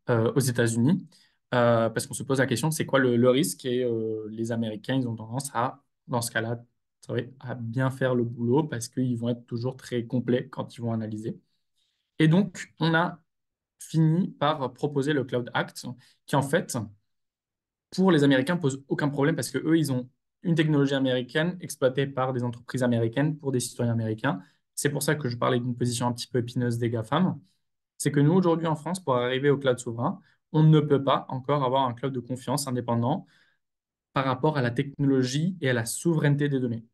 aux États-Unis, parce qu'on se pose la question, c'est quoi le risque? Et les Américains, ils ont tendance à, dans ce cas-là, c'est vrai, à bien faire le boulot parce qu'ils vont être toujours très complets quand ils vont analyser. Et donc, on a fini par proposer le Cloud Act, qui en fait, pour les Américains, pose aucun problème parce que eux, ils ont une technologie américaine exploitée par des entreprises américaines pour des citoyens américains. C'est pour ça que je parlais d'une position un petit peu épineuse des GAFAM. C'est que nous, aujourd'hui en France, pour arriver au cloud souverain, on ne peut pas encore avoir un cloud de confiance indépendant par rapport à la technologie et à la souveraineté des données.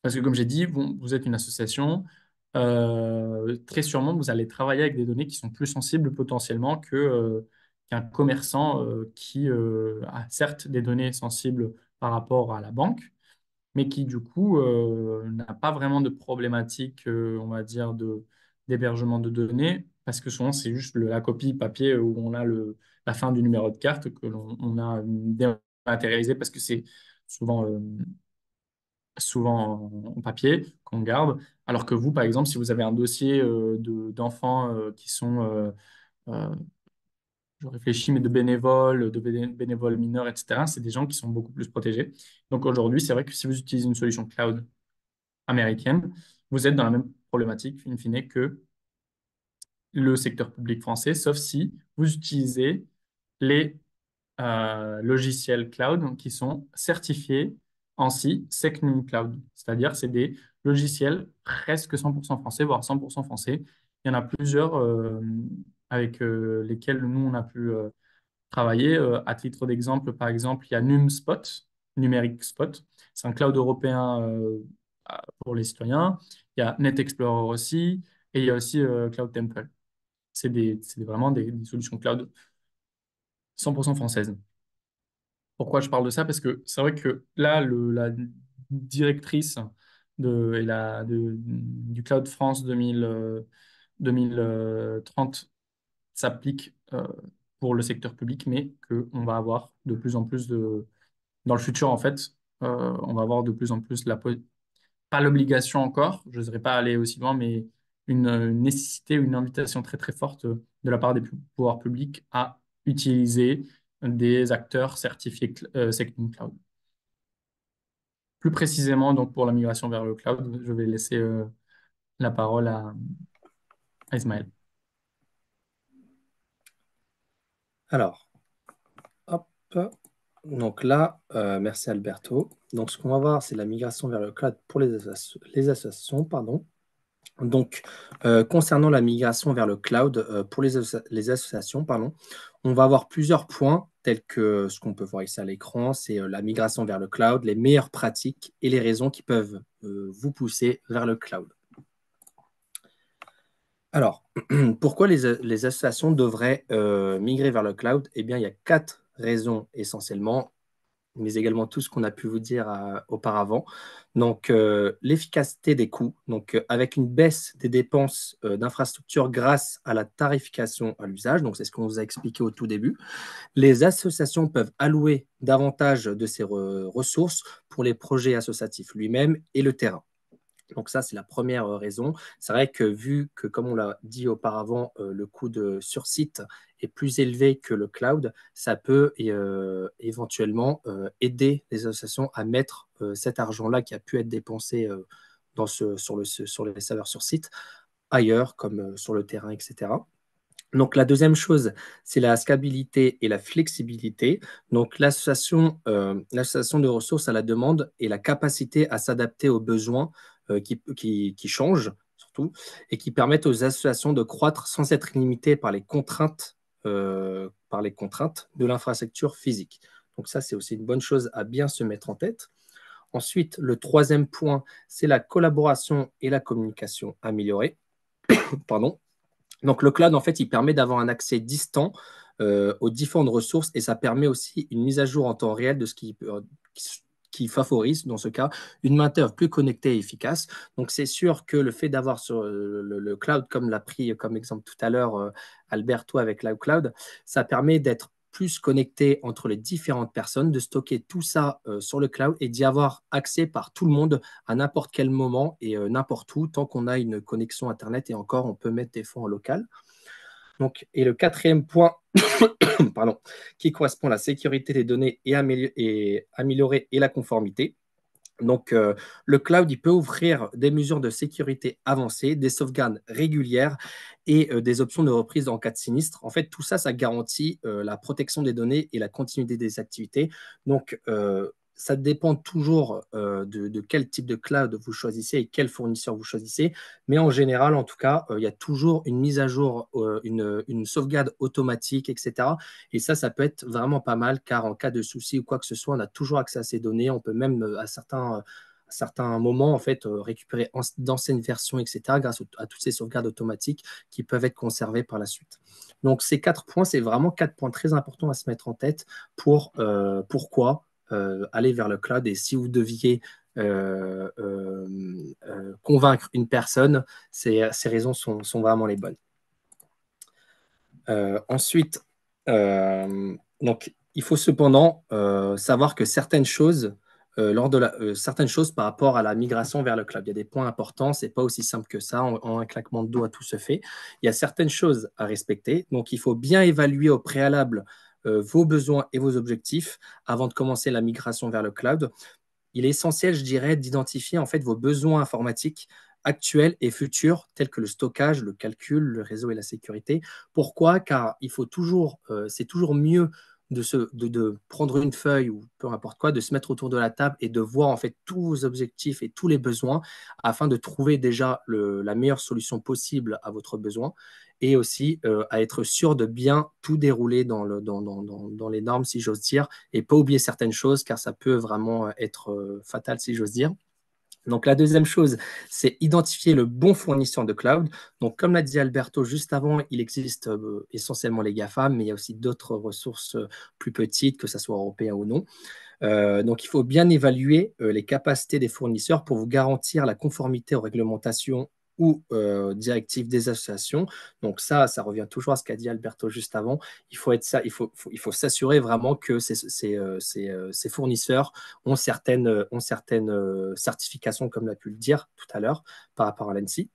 Parce que comme j'ai dit, vous êtes une association, très sûrement, vous allez travailler avec des données qui sont plus sensibles potentiellement qu'un commerçant qui a certes des données sensibles par rapport à la banque, mais qui du coup n'a pas vraiment de problématique, on va dire, d'hébergement de données, parce que souvent c'est juste la copie papier où on a la fin du numéro de carte que l'on on a dématérialisé parce que c'est souvent, souvent en papier qu'on garde, alors que vous, par exemple, si vous avez un dossier d'enfants qui sont euh, je réfléchis, mais de bénévoles, bénévoles mineurs, etc., c'est des gens qui sont beaucoup plus protégés. Donc aujourd'hui, c'est vrai que si vous utilisez une solution cloud américaine, vous êtes dans la même problématique, in fine, que le secteur public français, sauf si vous utilisez les logiciels cloud qui sont certifiés ANSI SecNum Cloud. C'est-à-dire, c'est des logiciels presque 100% français, voire 100% français. Il y en a plusieurs avec lesquels nous, on a pu travailler. À titre d'exemple, par exemple, il y a NumSpot, Numeric Spot. C'est un cloud européen pour les citoyens. Il y a NetExplorer aussi. Et il y a aussi Cloud Temple. C'est vraiment des solutions cloud 100% françaises. Pourquoi je parle de ça? Parce que c'est vrai que là, la directrice du Cloud France 2030 s'applique pour le secteur public, mais qu'on va avoir de plus en plus dans le futur, en fait, on va avoir de plus en plus pas l'obligation encore, je n'oserais pas aller aussi loin, mais une nécessité, une invitation très très forte de la part des pouvoirs publics à utiliser des acteurs certifiés Second Cloud. Plus précisément, donc pour la migration vers le cloud, je vais laisser la parole à Ismaël. Alors, hop. Donc là, merci Alberto. Donc ce qu'on va voir, c'est la migration vers le cloud pour les associations, pardon. Donc, concernant la migration vers le cloud pour les associations, pardon, on va avoir plusieurs points tels que ce qu'on peut voir ici à l'écran, c'est la migration vers le cloud, les meilleures pratiques et les raisons qui peuvent vous pousser vers le cloud. Alors, pourquoi les associations devraient migrer vers le cloud? Eh bien, il y a 4 raisons essentiellement, mais également tout ce qu'on a pu vous dire auparavant. Donc, l'efficacité des coûts, donc avec une baisse des dépenses d'infrastructure grâce à la tarification à l'usage, donc c'est ce qu'on vous a expliqué au tout début. Les associations peuvent allouer davantage de ces ressources pour les projets associatifs lui-même et le terrain. Donc ça, c'est la première raison. C'est vrai que vu que, comme on l'a dit auparavant, le coût sur site est plus élevé que le cloud, ça peut éventuellement aider les associations à mettre cet argent-là qui a pu être dépensé sur les serveurs sur site ailleurs, comme sur le terrain, etc. Donc, la deuxième chose, c'est la scalabilité et la flexibilité. Donc, l'association de ressources à la demande et la capacité à s'adapter aux besoins qui changent, surtout, et qui permettent aux associations de croître sans être limitées par les contraintes par les contraintes de l'infrastructure physique. Donc ça, c'est aussi une bonne chose à bien se mettre en tête. Ensuite, le troisième point, c'est la collaboration et la communication améliorée. Pardon. Donc le cloud, en fait, il permet d'avoir un accès distant aux différentes ressources et ça permet aussi une mise à jour en temps réel de ce qui favorise, dans ce cas, une main-d'œuvre plus connectée et efficace. Donc c'est sûr que le fait d'avoir sur le cloud, comme l'a pris comme exemple tout à l'heure Alberto avec l'iCloud, ça permet d'être plus connecté entre les différentes personnes, de stocker tout ça sur le cloud et d'y avoir accès par tout le monde à n'importe quel moment et n'importe où, tant qu'on a une connexion Internet et encore, on peut mettre des fois en local. Donc, et le quatrième point pardon, qui correspond à la sécurité des données et améliorer et la conformité. Donc, le cloud, il peut offrir des mesures de sécurité avancées, des sauvegardes régulières et des options de reprise en cas de sinistre. En fait, tout ça, ça garantit la protection des données et la continuité des activités. Donc, ça dépend toujours de quel type de cloud vous choisissez et quel fournisseur vous choisissez. Mais en général, en tout cas, il y a toujours une mise à jour, une sauvegarde automatique, etc. Et ça peut être vraiment pas mal car en cas de souci ou quoi que ce soit, on a toujours accès à ces données. On peut même à certains moments en fait récupérer d'anciennes versions, etc. grâce à toutes ces sauvegardes automatiques qui peuvent être conservées par la suite. Donc ces 4 points, c'est vraiment 4 points très importants à se mettre en tête pour pourquoi aller vers le cloud. Et si vous deviez convaincre une personne, ces raisons sont vraiment les bonnes. Ensuite, donc, il faut cependant savoir que certaines choses, certaines choses par rapport à la migration vers le cloud, il y a des points importants, c'est pas aussi simple que ça, en un claquement de doigts, tout se fait. Il y a certaines choses à respecter, donc il faut bien évaluer au préalable vos besoins et vos objectifs avant de commencer la migration vers le cloud. Il est essentiel, je dirais, d'identifier en fait vos besoins informatiques actuels et futurs, tels que le stockage, le calcul, le réseau et la sécurité. Pourquoi? Car il faut toujours, c'est toujours mieux de prendre une feuille ou peu importe quoi, de se mettre autour de la table et de voir en fait tous vos objectifs et tous les besoins afin de trouver déjà la meilleure solution possible à votre besoin et aussi à être sûr de bien tout dérouler dans les normes, si j'ose dire, et pas oublier certaines choses car ça peut vraiment être fatal, si j'ose dire. Donc, la deuxième chose, c'est identifier le bon fournisseur de cloud. Donc, comme l'a dit Alberto juste avant, il existe essentiellement les GAFA, mais il y a aussi d'autres ressources plus petites, que ce soit européen ou non. Donc, il faut bien évaluer les capacités des fournisseurs pour vous garantir la conformité aux réglementations ou directives des associations. Donc ça revient toujours à ce qu'a dit Alberto juste avant. Il faut s'assurer vraiment que ces fournisseurs ont certaines certifications, comme l'a pu le dire tout à l'heure, par rapport à l'ANSI.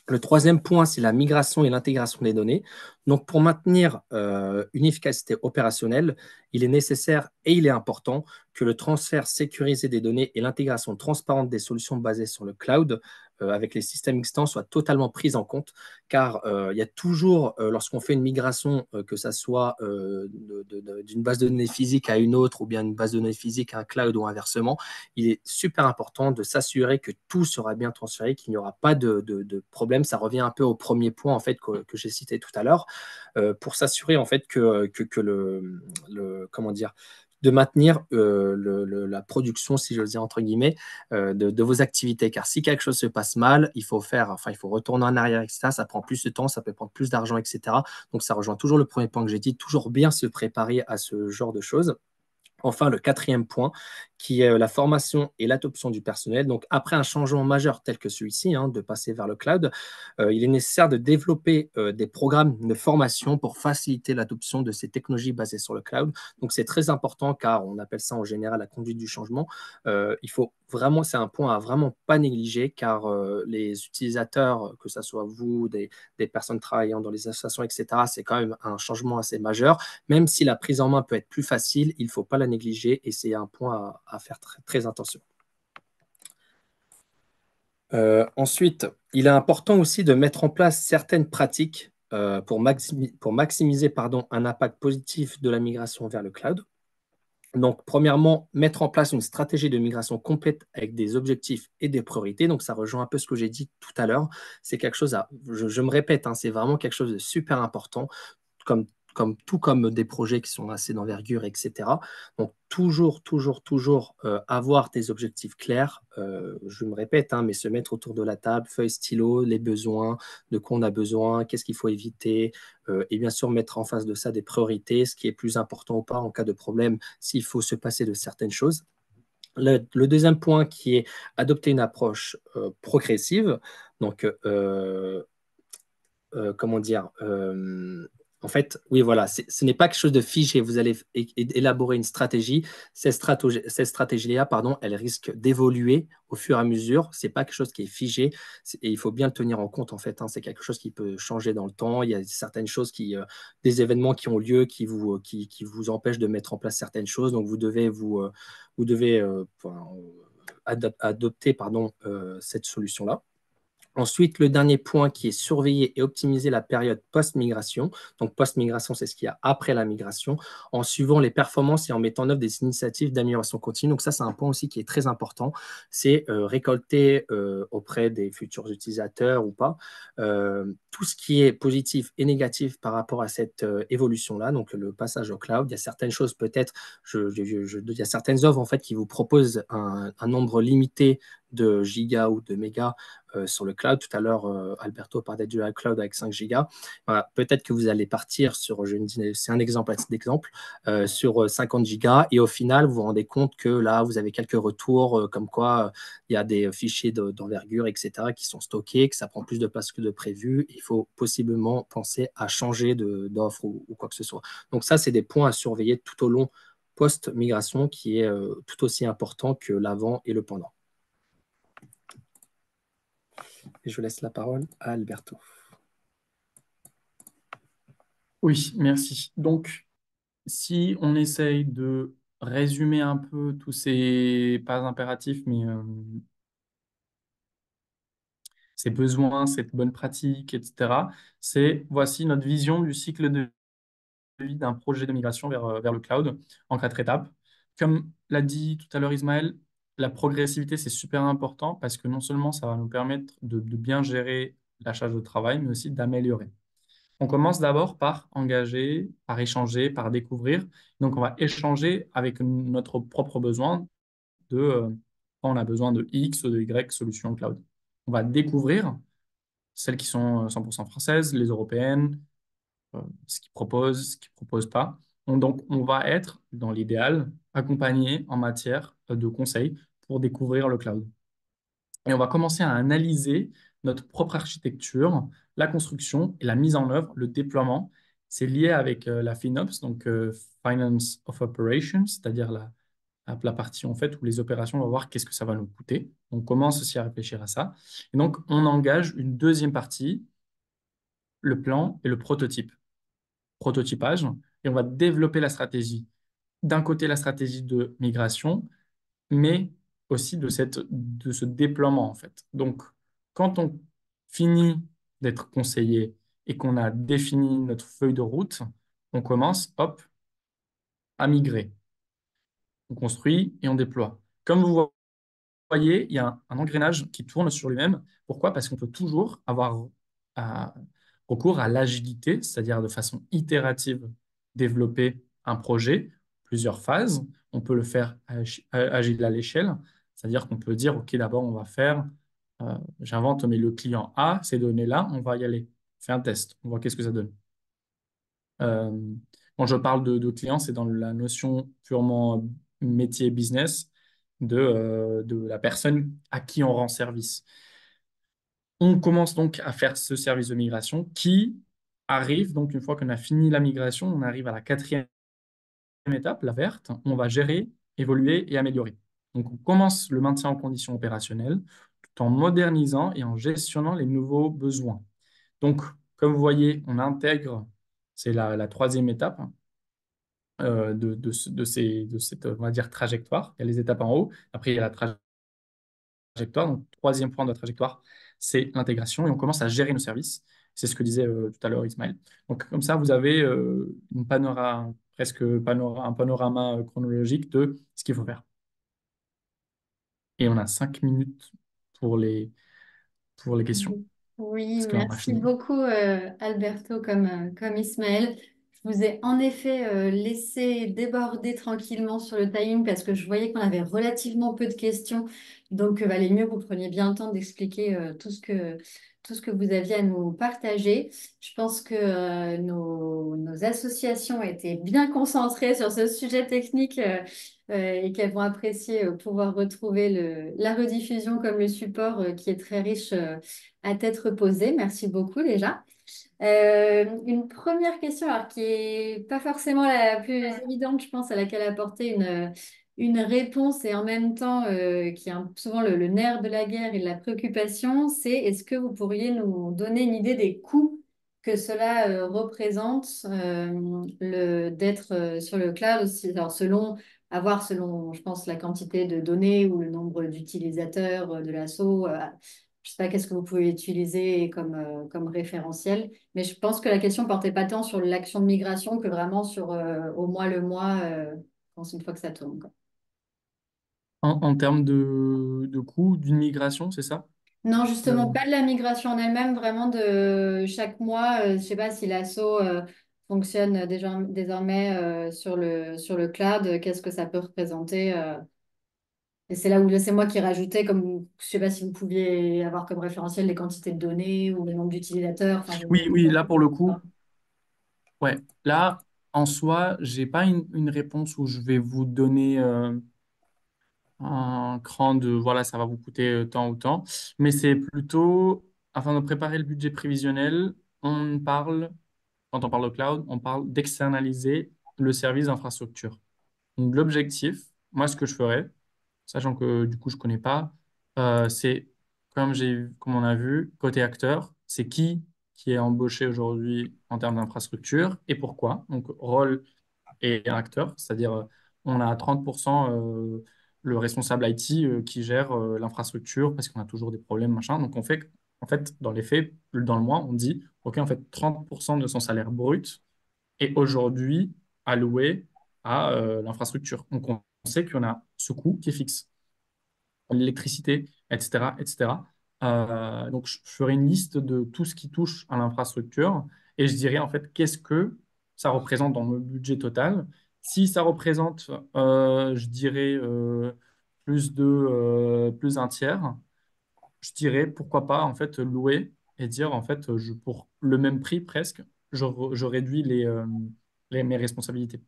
Le troisième point, c'est la migration et l'intégration des données. Donc, pour maintenir une efficacité opérationnelle, il est nécessaire et il est important que le transfert sécurisé des données et l'intégration transparente des solutions basées sur le cloud avec les systèmes existants soient totalement prises en compte, car il y a toujours, lorsqu'on fait une migration, que ça soit d'une base de données physique à une autre ou bien une base de données physique à un cloud ou inversement, il est super important de s'assurer que tout sera bien transféré, qu'il n'y aura pas de problème. Ça revient un peu au premier point en fait que j'ai cité tout à l'heure, pour s'assurer en fait que comment dire, de maintenir la production, si je veux dire entre guillemets, de vos activités. Car si quelque chose se passe mal, il faut retourner en arrière, etc. Ça prend plus de temps, ça peut prendre plus d'argent, etc. Donc ça rejoint toujours le premier point que j'ai dit, toujours bien se préparer à ce genre de choses. Enfin, le quatrième point, qui est la formation et l'adoption du personnel. Donc, après un changement majeur tel que celui-ci, de passer vers le cloud, il est nécessaire de développer des programmes de formation pour faciliter l'adoption de ces technologies basées sur le cloud. Donc, c'est très important car on appelle ça en général la conduite du changement. Il faut vraiment, c'est un point à vraiment pas négliger car les utilisateurs, que ce soit vous, des personnes travaillant dans les associations, etc., c'est quand même un changement assez majeur. Même si la prise en main peut être plus facile, il ne faut pas la négliger et c'est un point à faire très, très attention. Ensuite, il est important aussi de mettre en place certaines pratiques pour maximiser un impact positif de la migration vers le cloud. Donc, premièrement, mettre en place une stratégie de migration complète avec des objectifs et des priorités. Donc, ça rejoint un peu ce que j'ai dit tout à l'heure. C'est quelque chose je me répète, c'est vraiment quelque chose de super important. Comme tout comme des projets qui sont assez d'envergure, etc. Donc, toujours avoir des objectifs clairs. Je me répète, hein, mais se mettre autour de la table, feuille, stylo, les besoins, de quoi on a besoin, qu'est-ce qu'il faut éviter, et bien sûr mettre en face de ça des priorités, ce qui est plus important ou pas en cas de problème, s'il faut se passer de certaines choses. Le deuxième point qui est adopter une approche progressive. Donc, comment dire, en fait, oui, voilà, ce n'est pas quelque chose de figé. Vous allez élaborer une stratégie. Cette stratégie-là, pardon, elle risque d'évoluer au fur et à mesure. C'est pas quelque chose qui est figé et il faut bien le tenir en compte, en fait, hein. C'est quelque chose qui peut changer dans le temps. Il y a certaines choses des événements qui ont lieu qui vous empêchent de mettre en place certaines choses. Donc, vous devez enfin, adopter, pardon, cette solution-là. Ensuite, le dernier point qui est surveiller et optimiser la période post-migration. Donc, post-migration, c'est ce qu'il y a après la migration, en suivant les performances et en mettant en œuvre des initiatives d'amélioration continue. Donc, ça, c'est un point aussi qui est très important. C'est récolter auprès des futurs utilisateurs ou pas tout ce qui est positif et négatif par rapport à cette évolution-là. Donc, le passage au cloud. Il y a certaines choses, peut-être, il y a certaines offres en fait qui vous proposent un nombre limité de gigas ou de mégas sur le cloud. Tout à l'heure, Alberto parlait du cloud avec 5 gigas. Voilà, peut-être que vous allez partir sur, c'est un exemple d'exemple, sur 50 gigas et au final, vous vous rendez compte que là, vous avez quelques retours comme quoi il y a des fichiers d'envergure, etc., qui sont stockés, que ça prend plus de place que de prévu. Il faut possiblement penser à changer d'offre ou quoi que ce soit. Donc ça, c'est des points à surveiller tout au long post-migration qui est tout aussi important que l'avant et le pendant. Et je laisse la parole à Alberto. Oui, merci. Donc, si on essaye de résumer un peu tous ces, pas impératifs, mais ces besoins, cette bonne pratique, etc., voici notre vision du cycle de vie d'un projet de migration vers le cloud en 4 étapes. Comme l'a dit tout à l'heure Ismaël, la progressivité, c'est super important parce que non seulement ça va nous permettre de bien gérer la charge de travail, mais aussi d'améliorer. On commence d'abord par engager, par échanger, par découvrir. Donc, on va échanger avec notre propre besoin quand on a besoin de X ou de Y solutions cloud. On va découvrir celles qui sont 100% françaises, les européennes, ce qu'ils proposent, ce qu'ils ne proposent pas. Donc, on va être, dans l'idéal, accompagné en matière de conseils pour découvrir le cloud. Et on va commencer à analyser notre propre architecture, la construction et la mise en œuvre, le déploiement. C'est lié avec la FinOps, donc Finance of Operations, c'est-à-dire la partie en fait où les opérations vont voir qu'est-ce que ça va nous coûter. On commence aussi à réfléchir à ça. Et donc, on engage une deuxième partie, le plan et le prototype. Prototypage, et on va développer la stratégie. D'un côté, la stratégie de migration, mais aussi de ce déploiement, en fait. Donc, quand on finit d'être conseillé et qu'on a défini notre feuille de route, on commence, hop, à migrer. On construit et on déploie. Comme vous voyez, il y a un engrenage qui tourne sur lui-même. Pourquoi? Parce qu'on peut toujours avoir euh, recours à l'agilité, c'est-à-dire de façon itérative, développer un projet, plusieurs phases. On peut le faire agile à l'échelle, c'est-à-dire qu'on peut dire, OK, d'abord, on va faire, j'invente, mais le client A, ces données-là, on va y aller. On fait un test, on voit qu'est-ce que ça donne. Euh, Quand je parle de clients, c'est dans la notion purement métier business de la personne à qui on rend service. On commence donc à faire ce service de migration qui arrive, donc une fois qu'on a fini la migration, on arrive à la quatrième étape, la verte, on va gérer, évoluer et améliorer. Donc on commence le maintien en condition opérationnelle tout en modernisant et en gestionnant les nouveaux besoins. Donc, comme vous voyez, on intègre, c'est la troisième étape, de cette, on va dire, trajectoire. Il y a les étapes en haut, après il y a la trajectoire. Donc, troisième point de la trajectoire, c'est l'intégration et on commence à gérer nos services. C'est ce que disait tout à l'heure Ismaël. Donc, comme ça, vous avez un panorama chronologique de ce qu'il faut faire. Et on a 5 minutes pour pour les questions. Oui, Parce que là, on a merci fini. beaucoup Alberto comme Ismaël. Je vous ai en effet laissé déborder tranquillement sur le timing parce que je voyais qu'on avait relativement peu de questions. Donc, valait mieux que vous preniez bien le temps d'expliquer tout ce que vous aviez à nous partager. Je pense que nos associations étaient bien concentrées sur ce sujet technique et qu'elles vont apprécier pouvoir retrouver la rediffusion comme le support qui est très riche à tête reposée. Merci beaucoup déjà. Une première question, alors qui est pas forcément la plus évidente, je pense, à laquelle apporter une réponse et en même temps qui est souvent le nerf de la guerre et de la préoccupation, c'est est-ce que vous pourriez nous donner une idée des coûts que cela représente d'être sur le cloud aussi, alors selon, je pense, la quantité de données ou le nombre d'utilisateurs de l'assaut. Je sais pas qu'est-ce que vous pouvez utiliser comme référentiel. Mais je pense que la question portait pas tant sur l'action de migration que vraiment sur au mois le mois, une fois que ça tourne, quoi. En termes de coût d'une migration, c'est ça? Non, Euh, justement, pas de la migration en elle-même, vraiment de chaque mois. Je sais pas si l'assaut fonctionne déjà, désormais sur le cloud, qu'est-ce que ça peut représenter. Et c'est là où c'est moi qui rajoutais, comme je sais pas si vous pouviez avoir comme référentiel les quantités de données ou le nombre d'utilisateurs. Enfin, je oui, oui, là pour le coup, pas. ouais. Là, en soi, j'ai pas une réponse où je vais vous donner un cran de voilà, ça va vous coûter tant ou tant, mais c'est plutôt afin de préparer le budget prévisionnel, on parle, quand on parle de cloud, on parle d'externaliser le service d'infrastructure. Donc l'objectif, moi ce que je ferais, sachant que du coup je connais pas, c'est comme on a vu, côté acteur, c'est qui est embauché aujourd'hui en termes d'infrastructure et pourquoi. Donc rôle et un acteur, c'est-à-dire on a à 30% le responsable IT qui gère l'infrastructure parce qu'on a toujours des problèmes, machin. Donc en fait, dans les faits, dans le mois, on dit, OK, en fait, 30% de son salaire brut est aujourd'hui alloué à l'infrastructure. Donc on sait qu'on a ce coût qui est fixe, l'électricité, etc., etc. Donc je ferai une liste de tout ce qui touche à l'infrastructure et je dirais en fait qu'est-ce que ça représente dans le budget total. Si ça représente, je dirais, plus un tiers, je dirais pourquoi pas en fait louer et dire en fait pour le même prix presque, je réduis mes responsabilités.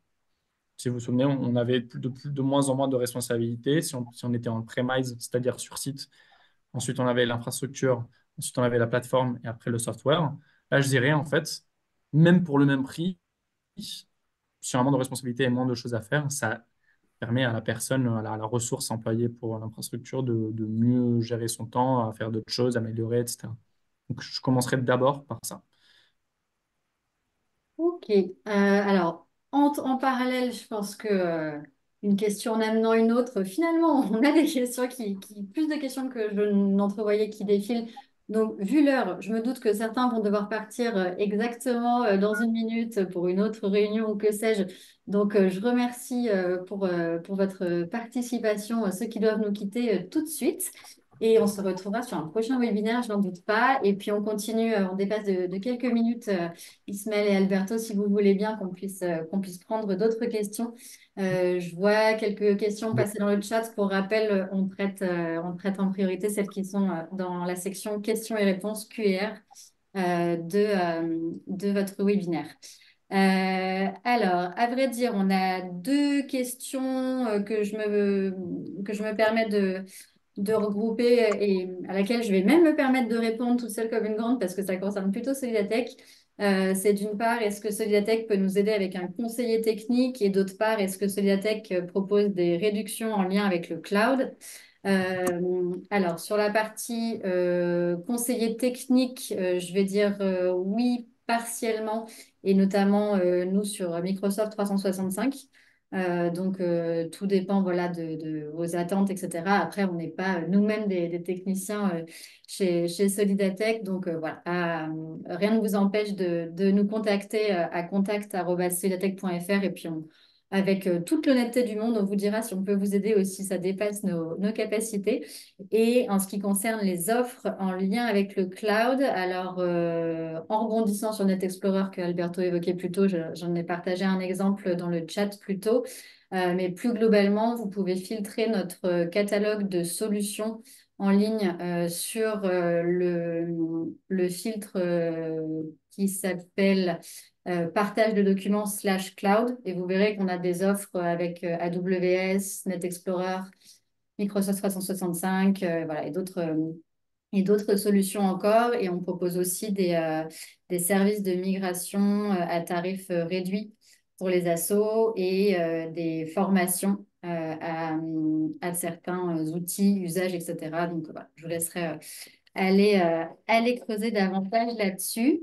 Si vous vous souvenez, on avait de moins en moins de responsabilités. Si on était en premise, c'est-à-dire sur site, ensuite on avait l'infrastructure, ensuite on avait la plateforme et après le software. Là, je dirais en fait, même pour le même prix, si on a moins de responsabilités et moins de choses à faire, ça permet à la personne, à la ressource employée pour l'infrastructure de mieux gérer son temps, à faire d'autres choses, améliorer, etc. Donc, je commencerai d'abord par ça. Ok. Alors, en parallèle, je pense que une question en amenant une autre, finalement, on a des questions plus de questions que je n'entrevoyais qui défilent. Donc, vu l'heure, je me doute que certains vont devoir partir exactement dans une minute pour une autre réunion ou que sais-je. Donc, je remercie pour votre participation, ceux qui doivent nous quitter tout de suite. Et on se retrouvera sur un prochain webinaire, je n'en doute pas. Et puis, on continue, on dépasse de quelques minutes. Ismaël et Alberto, si vous voulez bien qu'on puisse prendre d'autres questions. Je vois quelques questions passer dans le chat. Pour rappel, on traite en priorité celles qui sont dans la section questions et réponses QR de votre webinaire. Alors, à vrai dire, on a deux questions que je me permets de regrouper et à laquelle je vais même me permettre de répondre toute seule comme une grande parce que ça concerne plutôt Solidatech. C'est d'une part, est-ce que Solidatech peut nous aider avec un conseiller technique et d'autre part, est-ce que Solidatech propose des réductions en lien avec le cloud? Alors, sur la partie conseiller technique, je vais dire oui, partiellement, et notamment nous sur Microsoft 365. Donc, tout dépend voilà, de vos attentes, etc. Après, on n'est pas nous-mêmes des techniciens chez Solidatech. Donc, voilà, rien ne vous empêche de nous contacter à contact@solidatech.fr et puis avec toute l'honnêteté du monde, on vous dira si on peut vous aider aussi, ça dépasse nos capacités. Et en ce qui concerne les offres en lien avec le cloud, alors en rebondissant sur Net Explorer que Alberto évoquait plus tôt, j'en ai partagé un exemple dans le chat plus tôt. Mais plus globalement, vous pouvez filtrer notre catalogue de solutions en ligne sur le filtre qui s'appelle partage de documents slash cloud. Et vous verrez qu'on a des offres avec AWS, Net Explorer, Microsoft 365, voilà, et d'autres solutions encore. Et on propose aussi des services de migration à tarif réduit pour les assos et des formations à certains outils, usages, etc. Donc, voilà, je vous laisserai aller creuser davantage là-dessus.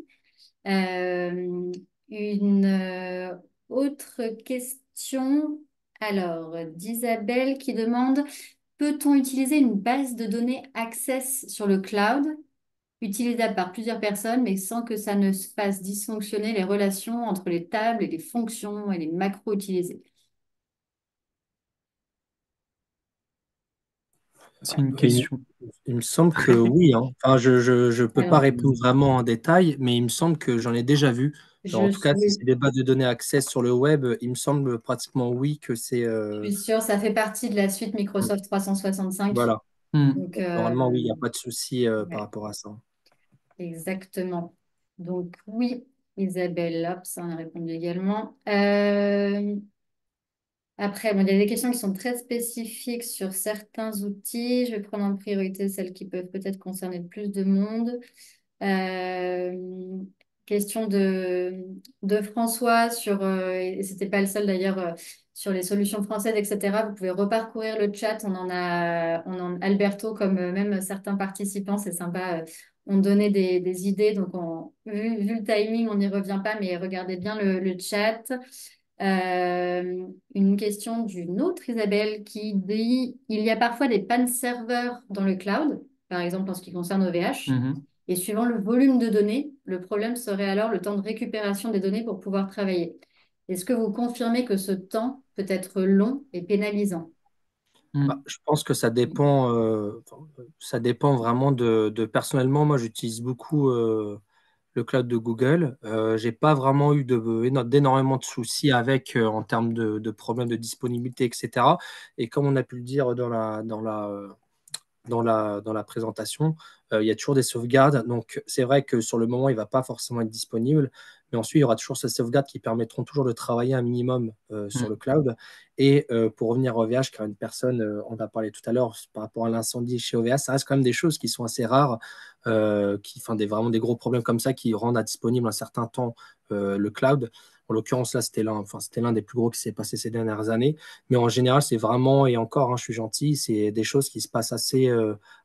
Euh, une autre question, alors, d'Isabelle qui demande, peut-on utiliser une base de données Access sur le cloud, utilisable par plusieurs personnes, mais sans que ça ne se fasse dysfonctionner les relations entre les tables et les fonctions et les macros utilisés? C'est une Il, question. il me semble que oui, hein. Enfin, je peux pas Alors, répondre vraiment en détail, mais il me semble que j'en ai déjà vu. En tout cas, si oui, c'est des bases de données Access sur le web, il me semble pratiquement oui que c'est je suis sûre, ça fait partie de la suite Microsoft 365. voilà. Hmm. Donc, Normalement, oui, il n'y a pas de souci par ouais. rapport à ça. Exactement. Donc oui, Isabelle, hop, ça on a répondu également. Après, bon, il y a des questions qui sont très spécifiques sur certains outils. Je vais prendre en priorité celles qui peuvent peut-être concerner le plus de monde. Euh, Question de François sur, et c'était pas le seul d'ailleurs, sur les solutions françaises, etc. Vous pouvez reparcourir le chat. Alberto, comme même certains participants, c'est sympa, ont donné des idées. Donc, vu le timing, on n'y revient pas, mais regardez bien le chat. Une question d'une autre Isabelle qui dit, il y a parfois des pannes serveurs dans le cloud, par exemple en ce qui concerne OVH. Mhm. Et suivant le volume de données, le problème serait alors le temps de récupération des données pour pouvoir travailler. Est-ce que vous confirmez que ce temps peut être long et pénalisant? Hmm. Bah, je pense que ça dépend vraiment personnellement, moi j'utilise beaucoup le cloud de Google. J'ai pas vraiment eu d'énormément de soucis avec en termes de problèmes de disponibilité, etc. Et comme on a pu le dire dans la présentation, il y a toujours des sauvegardes. Donc, c'est vrai que sur le moment, il ne va pas forcément être disponible. Mais ensuite, il y aura toujours ces sauvegardes qui permettront toujours de travailler un minimum sur le Hmm. cloud. Et pour revenir au OVH, car une personne, on a parlé tout à l'heure par rapport à l'incendie chez OVH, ça reste quand même des choses qui sont assez rares, vraiment des gros problèmes comme ça qui rendent indisponible un certain temps le cloud. En l'occurrence, là, c'était l'un des plus gros qui s'est passé ces dernières années. Mais en général, c'est vraiment, et encore, hein, je suis gentil, c'est des choses qui se passent assez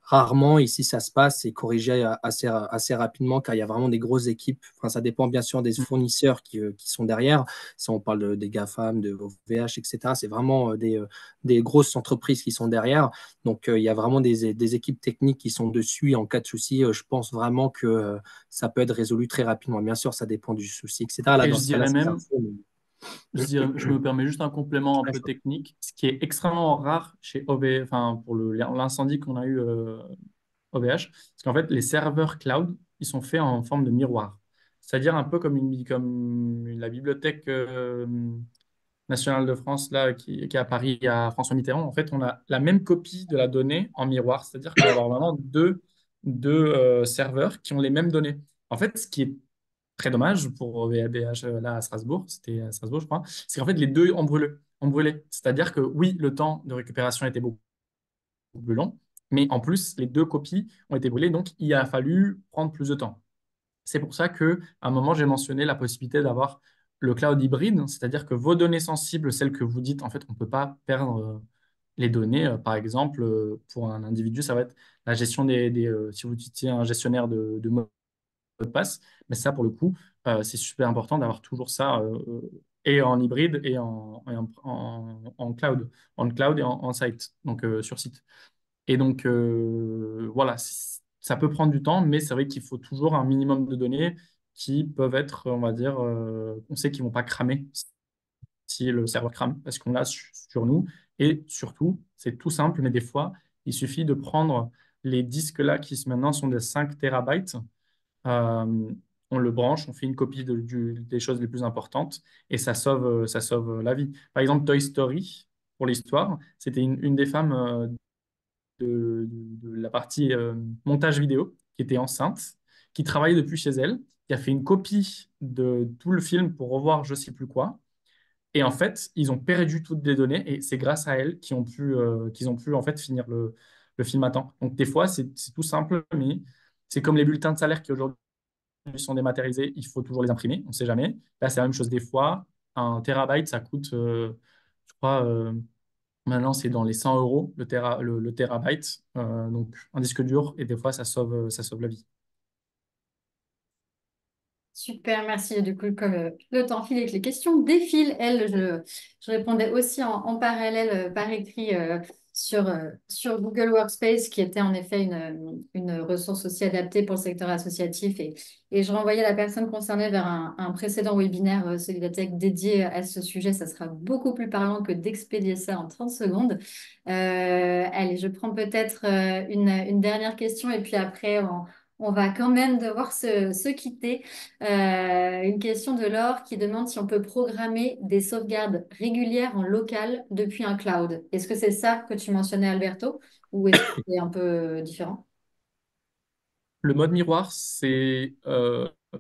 rarement. Ici, ça se passe, c'est corrigé assez rapidement car il y a vraiment des grosses équipes. Enfin, ça dépend bien sûr des Hmm. fournisseurs qui sont derrière. Si on parle des GAFAM, de OVH, etc., c'est vraiment des grosses entreprises qui sont derrière. Donc, il y a vraiment des équipes techniques qui sont dessus. Et en cas de souci, je pense vraiment que ça peut être résolu très rapidement. Bien sûr, ça dépend du souci, etc. Là, Et dans je ce cas-là, dirais c'est même, info. je me permets juste un complément un Ouais, peu technique, ce qui est extrêmement rare chez OV, enfin, pour l'incendie qu'on a eu OVH, parce qu'en fait, les serveurs cloud, ils sont faits en forme de miroir. C'est-à-dire un peu la bibliothèque nationale de France, là, qui est à Paris, à François Mitterrand. En fait, on a la même copie de la donnée en miroir, c'est-à-dire qu'on va avoir vraiment deux serveurs qui ont les mêmes données. En fait, ce qui est très dommage pour VABH là à Strasbourg, c'était à Strasbourg, je crois, c'est qu'en fait, les deux ont brûlé. Ont brûlé. C'est-à-dire que oui, le temps de récupération était beaucoup plus long, mais en plus, les deux copies ont été brûlées, donc il a fallu prendre plus de temps. C'est pour ça que, à un moment, j'ai mentionné la possibilité d'avoir le cloud hybride, c'est-à-dire que vos données sensibles, celles que vous dites, en fait, on ne peut pas perdre les données. Par exemple, pour un individu, ça va être la gestion si vous utilisez un gestionnaire de mots de passe, mais ça, pour le coup, c'est super important d'avoir toujours ça et en hybride et en cloud, et en site, donc sur site. Et donc, voilà, ça peut prendre du temps, mais c'est vrai qu'il faut toujours un minimum de données qui peuvent être, on va dire, on sait qu'ils ne vont pas cramer si le serveur crame, parce qu'on l'a sur nous. Et surtout, c'est tout simple, mais des fois, il suffit de prendre les disques là qui maintenant sont de 5 TB. euh, on le branche, on fait une copie des choses les plus importantes et ça sauve la vie. Par exemple, Toy Story, pour l'histoire, c'était une des femmes de la partie montage vidéo qui était enceinte, qui travaillait depuis chez elle, qui a fait une copie de tout le film pour revoir je sais plus quoi. Et en fait, ils ont perdu toutes les données et c'est grâce à elle qu'ils ont pu en fait finir le film à temps. Donc des fois, c'est tout simple, mais c'est comme les bulletins de salaire qui aujourd'hui sont dématérialisés, il faut toujours les imprimer, on ne sait jamais. Là, c'est la même chose des fois. Un terabyte, ça coûte, je crois, maintenant c'est dans les 100 euros le terabyte. Donc un disque dur, et des fois, ça sauve la vie. Super, merci. Du coup, comme le temps file et que les questions défilent, je répondais aussi en parallèle par écrit sur Google Workspace, qui était en effet une ressource aussi adaptée pour le secteur associatif. Et je renvoyais la personne concernée vers un précédent webinaire Solidatech dédié à ce sujet. Ça sera beaucoup plus parlant que d'expédier ça en 30 secondes. Allez, je prends peut-être une dernière question et puis après, on va quand même devoir se quitter. Une question de Laure qui demande si on peut programmer des sauvegardes régulières en local depuis un cloud. Est-ce que c'est ça que tu mentionnais, Alberto, ou est-ce que c'est un peu différent? Le mode miroir, c'est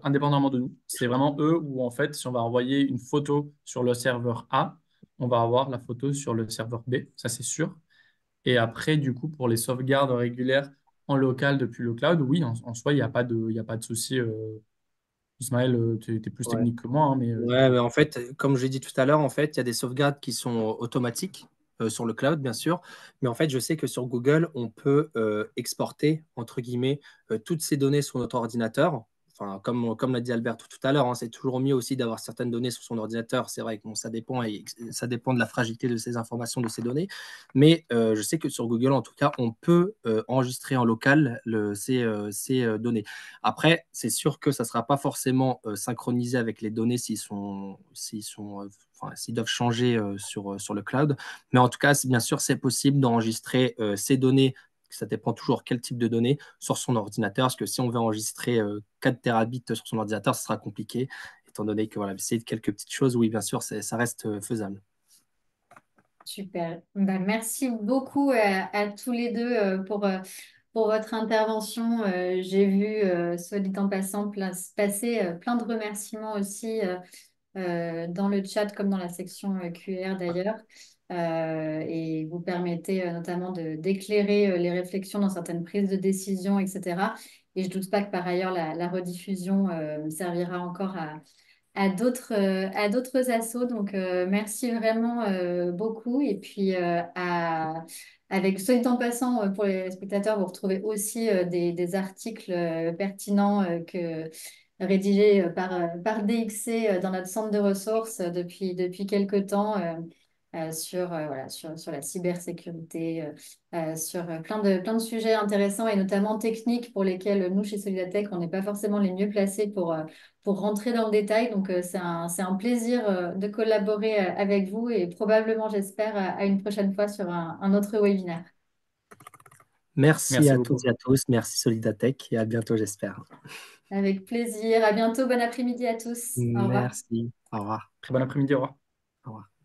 indépendamment de nous. C'est vraiment eux où, en fait, si on va envoyer une photo sur le serveur A, on va avoir la photo sur le serveur B, ça c'est sûr. Et après, du coup, pour les sauvegardes régulières en local depuis le cloud, oui, en soi, il y a pas de souci. Ismaël, tu es plus Ouais. technique que moi, hein, mais Ouais, mais en fait, comme je l'ai dit tout à l'heure, en fait, il y a des sauvegardes qui sont automatiques sur le cloud, bien sûr. Mais en fait, je sais que sur Google, on peut exporter, entre guillemets, toutes ces données sur notre ordinateur. Enfin, comme l'a dit Albert tout à l'heure, hein, c'est toujours mieux aussi d'avoir certaines données sur son ordinateur. C'est vrai que bon, ça dépend et ça dépend de la fragilité de ces informations, de ces données. Mais je sais que sur Google, en tout cas, on peut enregistrer en local ces données. Après, c'est sûr que ça ne sera pas forcément synchronisé avec les données s'ils doivent changer sur le cloud. Mais en tout cas, bien sûr, c'est possible d'enregistrer ces données. Ça dépend toujours quel type de données sur son ordinateur. Parce que si on veut enregistrer 4 terabits sur son ordinateur, ce sera compliqué, étant donné que voilà, c'est quelques petites choses. Oui, bien sûr, ça reste faisable. Super. Ben, merci beaucoup à tous les deux pour votre intervention. J'ai vu, soit dit en passant, passer plein de remerciements aussi. Dans le chat comme dans la section QR d'ailleurs. Et vous permettez notamment d'éclairer les réflexions dans certaines prises de décision, etc. Et je doute pas que par ailleurs la rediffusion servira encore à d'autres assos. Donc merci vraiment beaucoup. Et puis avec soit dit en passant pour les spectateurs, vous retrouvez aussi des articles pertinents rédigés par DXC dans notre centre de ressources depuis quelques temps sur la cybersécurité, sur plein de sujets intéressants et notamment techniques pour lesquels nous, chez Solidatech, on n'est pas forcément les mieux placés pour rentrer dans le détail. Donc, c'est un plaisir de collaborer avec vous et probablement, j'espère, à une prochaine fois sur un autre webinaire. Merci merci à toutes beaucoup. et à tous. Merci Solidatech et à bientôt, j'espère. Avec plaisir. À bientôt. Bon après-midi à tous. Au revoir. Merci. Au revoir. Très bon après-midi, au revoir. Au revoir.